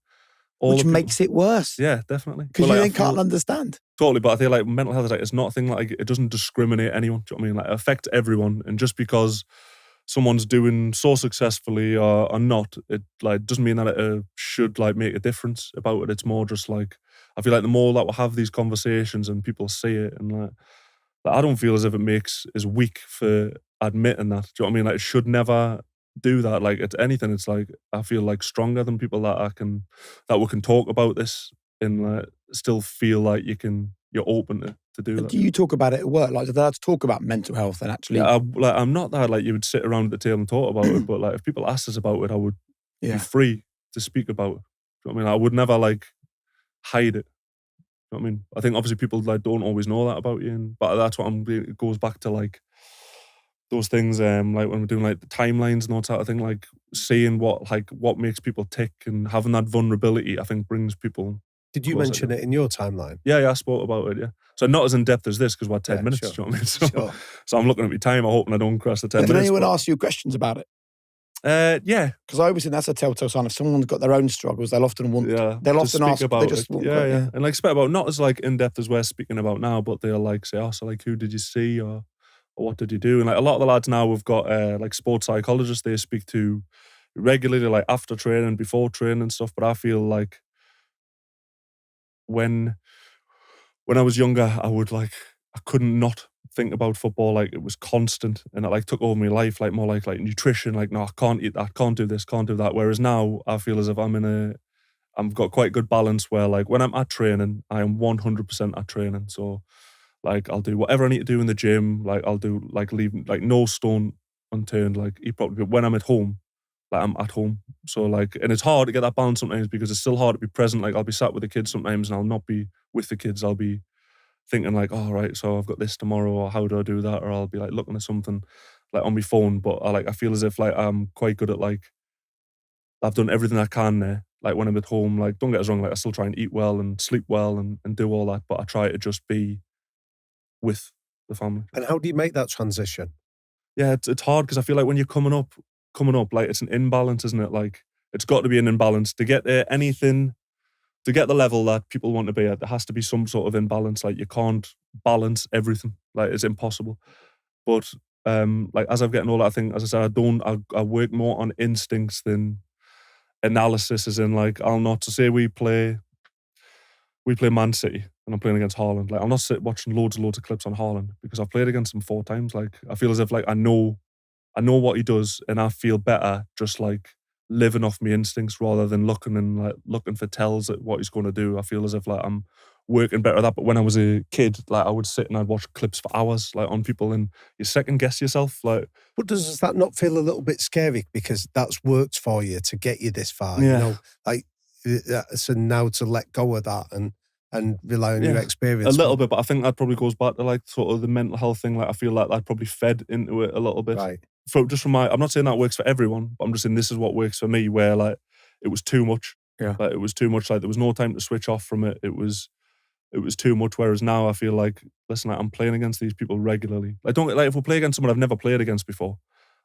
which makes it worse. Yeah, definitely. Because you then can't understand. Totally, but I feel like mental health is like, it's not a thing like, it doesn't discriminate anyone. Do you know what I mean? Like it affects everyone, and just because someone's doing so successfully or not, it like doesn't mean that it should like make a difference about it. It's more just like, I feel like the more that we'll have these conversations and people see it, and like I don't feel as if it makes us weak for admitting that. Do you know what I mean? Like it should never do that. Like it's anything, it's like I feel like stronger than people that we can talk about this and like still feel like you're open to do that. Do you talk about it at work? Like, do they talk about mental health and actually? Yeah, I'm not that like you would sit around at the table and talk about it, but like if people asked us about it, I would be free to speak about it. Do you know what I mean? I would never like hide it. You know what I mean? I think obviously people like don't always know that about you, but that's what it goes back to like those things, like when we're doing like the timelines and all that, I think like seeing what makes people tick and having that vulnerability, I think brings people. Did you mention it in your timeline? Yeah, I spoke about it, yeah. So not as in depth as this, because we're 10 minutes, do you know what I mean? So I'm looking at my time, I'm hoping I don't cross the 10 minutes. Did anyone ask you questions about it? Yeah. Because I always think that's a telltale sign. If someone's got their own struggles, they'll often want, they'll often ask, about they just it. want, Yeah. And like speak about, not as like in-depth as we're speaking about now, but they'll like say, oh, so like who did you see or what did you do? And like a lot of the lads now we've got like sports psychologists they speak to regularly, like after training, before training and stuff. But I feel like when I was younger, I couldn't not think about football. Like it was constant and it like took over my life, like more like nutrition. Like, no, I can't eat that, can't do this, can't do that. Whereas now I feel as if I've got quite good balance where like when I'm at training, I am 100% at training. So like I'll do whatever I need to do in the gym. Like I'll do like leave like no stone unturned, like eat properly. But when I'm at home, like I'm at home. So like, and it's hard to get that balance sometimes because it's still hard to be present. Like I'll be sat with the kids sometimes and I'll not be with the kids. I'll be thinking like, oh, right, so I've got this tomorrow or how do I do that? Or I'll be like looking at something like on my phone. But I feel as if like I'm quite good at like, I've done everything I can there. Like when I'm at home, like don't get us wrong, like I still try and eat well and sleep well and do all that. But I try to just be with the family. And how do you make that transition? Yeah, it's hard because I feel like when you're coming up, like it's an imbalance, isn't it? Like it's got to be an imbalance to get there. To get the level that people want to be at, there has to be some sort of imbalance. Like you can't balance everything. Like it's impossible. But like as I'm getting older, I think, as I said, I work more on instincts than analysis. As in, like I'll not to say we play Man City and I'm playing against Haaland. Like I'll not sit watching loads of clips on Haaland because I've played against him 4 times. Like I feel as if like I know what he does and I feel better just like living off my instincts rather than looking for tells at what he's going to do. I feel as if like I'm working better at that. But when I was a kid, like I would sit and I'd watch clips for hours like on people and you second guess yourself. Like, but does that not feel a little bit scary because that's worked for you to get you this far? Yeah. You know, like so now to let go of that and rely on your experience. A little bit, but I think that probably goes back to like sort of the mental health thing. Like I feel like that probably fed into it a little bit. Right. I'm not saying that works for everyone, but I'm just saying this is what works for me, where like it was too much. Yeah. Like it was too much. Like there was no time to switch off from it. It was too much. Whereas now I feel like, listen, like, I'm playing against these people regularly. Like if we play against someone I've never played against before,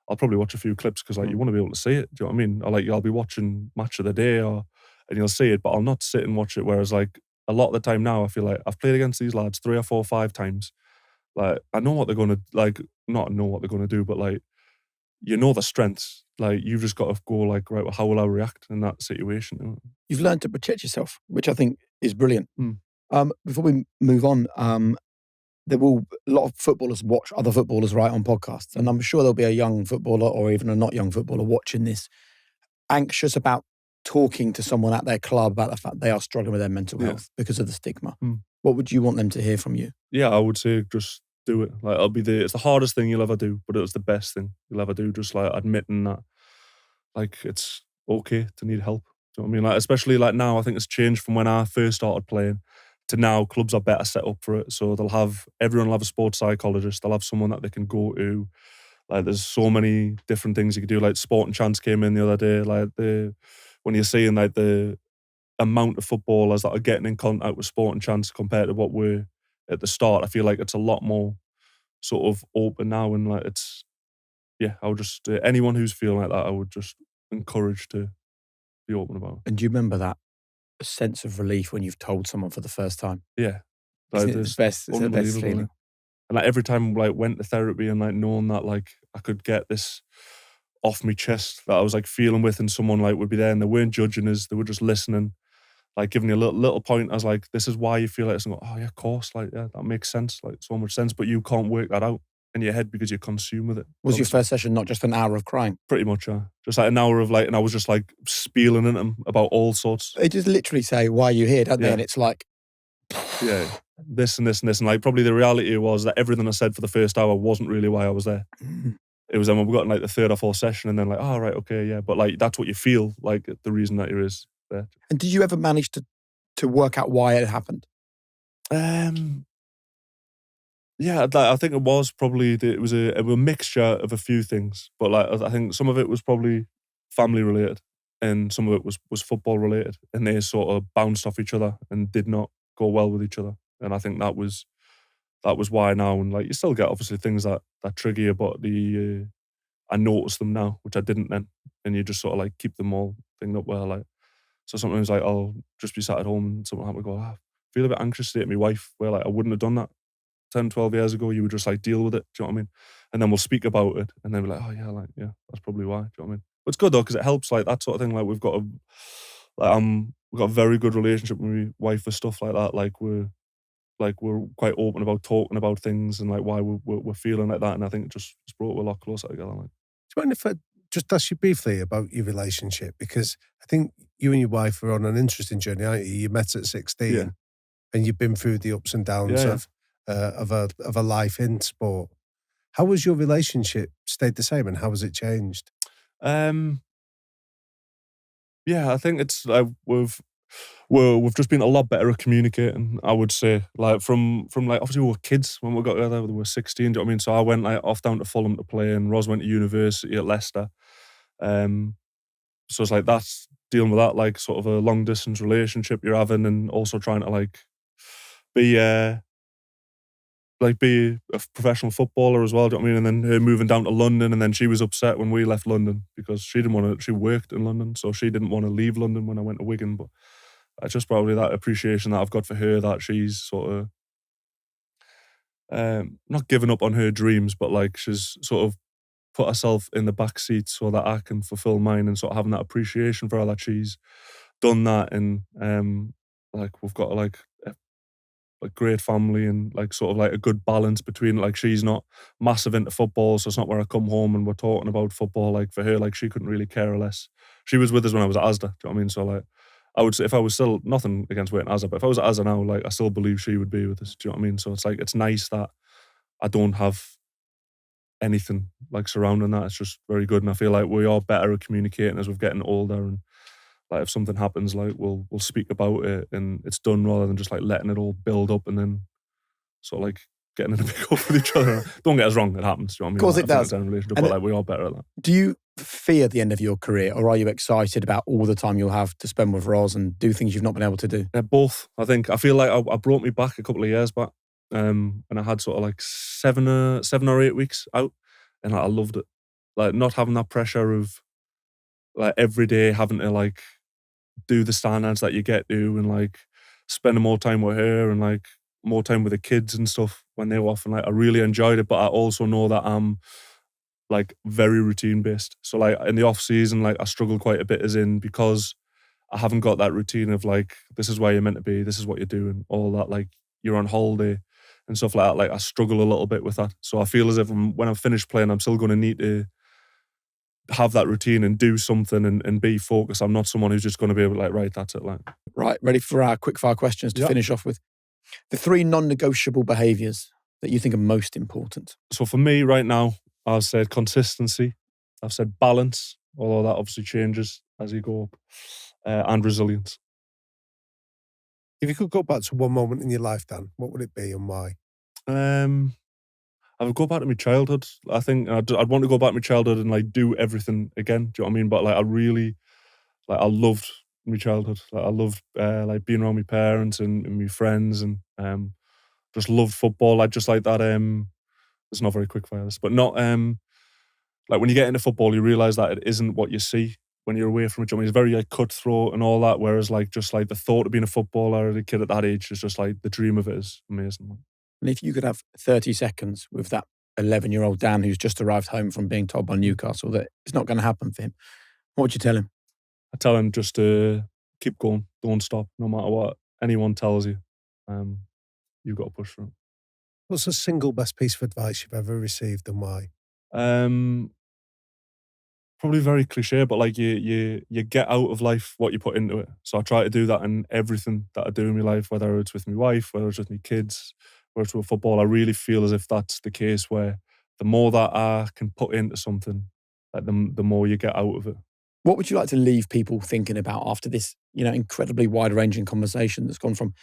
I'll probably watch a few clips because like you want to be able to see it. Do you know what I mean? Or like I'll be watching Match of the Day and you'll see it, but I'll not sit and watch it. Whereas like a lot of the time now, I feel like I've played against these lads 3 or 4 or 5 times. Like I know what they're going to like, not know what they're going to do, but like you know the strengths. Like you've just got to go like, right, well, how will I react in that situation? You've learned to protect yourself, which I think is brilliant. Before we move on, a lot of footballers watch other footballers write on podcasts, and I'm sure there'll be a young footballer or even a not young footballer watching this, anxious about talking to someone at their club about the fact they are struggling with their mental health because of the stigma. What would you want them to hear from you? Yeah, I would say just do it. Like it's the hardest thing you'll ever do, but it's the best thing you'll ever do. Just like admitting that, like it's okay to need help. Do you know what I mean? Like especially like now, I think it's changed from when I first started playing to now. Clubs are better set up for it, so everyone will have a sports psychologist. They'll have someone that they can go to. Like there's so many different things you could do. Like Sport and Chance came in the other day. Like when you're seeing like the amount of footballers that are getting in contact with Sport and Chance compared to what were at the start, I feel like it's a lot more sort of open now. And like I would just anyone who's feeling like that, I would just encourage to be open about it. And do you remember that sense of relief when you've told someone for the first time? Yeah, like, it's the best feeling. And like every time I like went to therapy and like knowing that like I could get this off my chest that I was like feeling with, and someone like would be there and they weren't judging us, they were just listening, like giving you a little point. I was like, this is why you feel like this. And go, oh yeah, of course, like yeah, that makes sense, like so much sense. But you can't work that out in your head because you're consumed with it. Was your first session not just an hour of crying? Pretty much, yeah. Just like an hour of like, and I was just like spieling into them about all sorts. They just literally say, why are you here, don't they? And it's like, yeah, this and this and this. And like probably the reality was that everything I said for the first hour wasn't really why I was there. It was then when we got in like the 3rd or 4th session and then like, oh right, okay, yeah. But like that's what you feel like the reason that you're is there. And did you ever manage to work out why it happened? Yeah, I think it was probably it was a mixture of a few things, but like I think some of it was probably family related, and some of it was football related, and they sort of bounced off each other and did not go well with each other, and I think that was why now. And like you still get obviously things that trigger you, but I notice them now, which I didn't then. And you just sort of like keep them all thinged up where like, so sometimes like I'll just be sat at home and something happen, go, I feel a bit anxious today at my wife, where like I wouldn't have done that 10, 12 years ago. You would just like deal with it. Do you know what I mean? And then we'll speak about it and then be like, oh yeah, like, yeah, that's probably why. Do you know what I mean? But it's good though, because it helps like that sort of thing. Like we've got we've got a very good relationship with my wife for stuff like that. Like we're quite open about talking about things and like why we're feeling like that. And I think it just brought us a lot closer together. Like. Do you mind if I just ask you briefly about your relationship? Because I think you and your wife are on an interesting journey, aren't you? You met at 16 Yeah. and you've been through the ups and downs Yeah, of a life in sport. How was your relationship stayed the same and how has it changed? Yeah, I think it's like we've just been a lot better at communicating, I would say. Like from like obviously we were kids when we got together, we were 16, do you know what I mean? So I went like off down to Fulham to play and Ros went to university at Leicester. So it's like that's dealing with that like sort of a long distance relationship you're having and also trying to like be a professional footballer as well, do you know what I mean? And then her moving down to London and then she was upset when we left London because she worked in London, so she didn't want to leave London when I went to Wigan. But it's just probably that appreciation that I've got for her, that she's sort of not giving up on her dreams, but like she's sort of put herself in the back seat so that I can fulfill mine and sort of having that appreciation for her that she's done that. And like we've got like a great family and like sort of like a good balance between like she's not massive into football, so it's not where I come home and we're talking about football. Like for her, like she couldn't really care less. She was with us when I was at Asda, do you know what I mean? So like I would say if I was still, nothing against waiting Asda, but if I was at Asda now, like I still believe she would be with us, do you know what I mean? So it's like it's nice that I don't have anything like surrounding that. It's just very good, and I feel like we are better at communicating as we're getting older. And like if something happens, like we'll speak about it and it's done rather than just like letting it all build up and then sort of like getting in a big up with each other. Don't get us wrong, it happens. Do you know what I mean? Of course like, it does. But like we are better at that. Do you fear the end of your career, or are you excited about all the time you'll have to spend with Ros and do things you've not been able to do? They're both. I think I feel like I brought me back a couple of years back, and I had sort of like 7 or 8 weeks out, and I loved it. Like not having that pressure of like every day having to like do the standards that you get to and like spending more time with her and like more time with the kids and stuff when they were off. And like I really enjoyed it, but I also know that I'm like very routine based. So like in the off season, like I struggle quite a bit as in because I haven't got that routine of like, this is where you're meant to be, this is what you're doing, all that, like you're on holiday and stuff like that. Like I struggle a little bit with that. So I feel as if when I'm finished playing, I'm still going to need to have that routine and do something and be focused. I'm not someone who's just going to be able to like, right, that's it. Like, right, ready for our quick fire questions to finish off with. The 3 non-negotiable behaviours that you think are most important. So for me right now, I've said consistency. I've said balance, although that obviously changes as you go up, and resilience. If you could go back to one moment in your life, Dan, what would it be and why? I would go back to my childhood. I think I'd want to go back to my childhood and like do everything again. Do you know what I mean? But like I loved my childhood. Like I loved like being around my parents and my friends and just loved football. Like just like that. It's not very quick fire this, but not like when you get into football, you realise that it isn't what you see when you're away from it. I mean, it's very like cutthroat and all that. Whereas like just like the thought of being a footballer as a kid at that age is just like the dream of it is amazing. And if you could have 30 seconds with that 11-year-old Dan who's just arrived home from being told by Newcastle that it's not going to happen for him, what would you tell him? I tell him just to keep going, don't stop, no matter what anyone tells you. You've got to push through. What's the single best piece of advice you've ever received and why? Probably very cliche, but like you get out of life what you put into it. So I try to do that in everything that I do in my life, whether it's with my wife, whether it's with my kids, whether it's with football. I really feel as if that's the case, where the more that I can put into something, like the more you get out of it. What would you like to leave people thinking about after this, incredibly wide-ranging conversation that's gone from,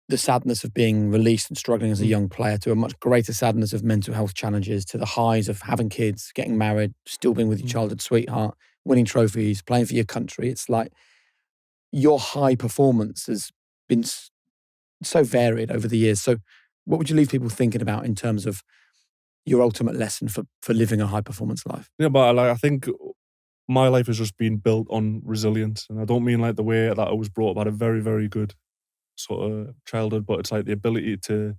the sadness of being released and struggling as a young player to a much greater sadness of mental health challenges, to the highs of having kids, getting married, still being with your childhood sweetheart, winning trophies, playing for your country? It's like your high performance has been so varied over the years. So what would you leave people thinking about in terms of your ultimate lesson for living a high performance life? Yeah, but I think my life has just been built on resilience, and I don't mean like the way that I was brought up. I had a very, very good sort of childhood, but it's like the ability to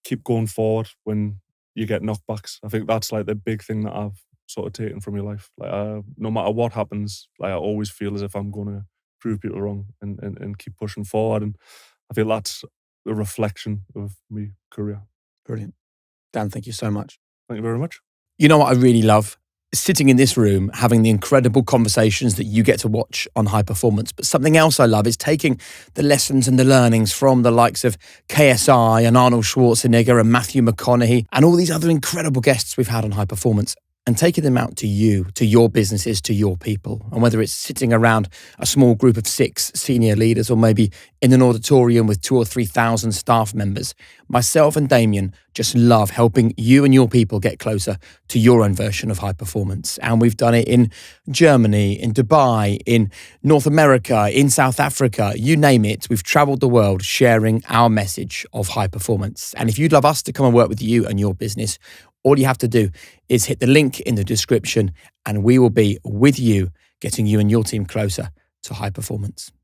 keep going forward when you get knockbacks. I think that's like the big thing that I've sort of taken from your life. Like no matter what happens, like I always feel as if I'm going to prove people wrong and keep pushing forward. And I feel that's a reflection of my career. Brilliant. Dan, thank you so much. Thank you very much. You know what I really love? Sitting in this room, having the incredible conversations that you get to watch on High Performance. But something else I love is taking the lessons and the learnings from the likes of KSI and Arnold Schwarzenegger and Matthew McConaughey and all these other incredible guests we've had on High Performance, and taking them out to you, to your businesses, to your people. And whether it's sitting around a small group of 6 senior leaders or maybe in an auditorium with 2,000 or 3,000 staff members, myself and Damien just love helping you and your people get closer to your own version of high performance. And we've done it in Germany, in Dubai, in North America, in South Africa, you name it. We've traveled the world sharing our message of high performance. And if you'd love us to come and work with you and your business, all you have to do is hit the link in the description and we will be with you, getting you and your team closer to high performance.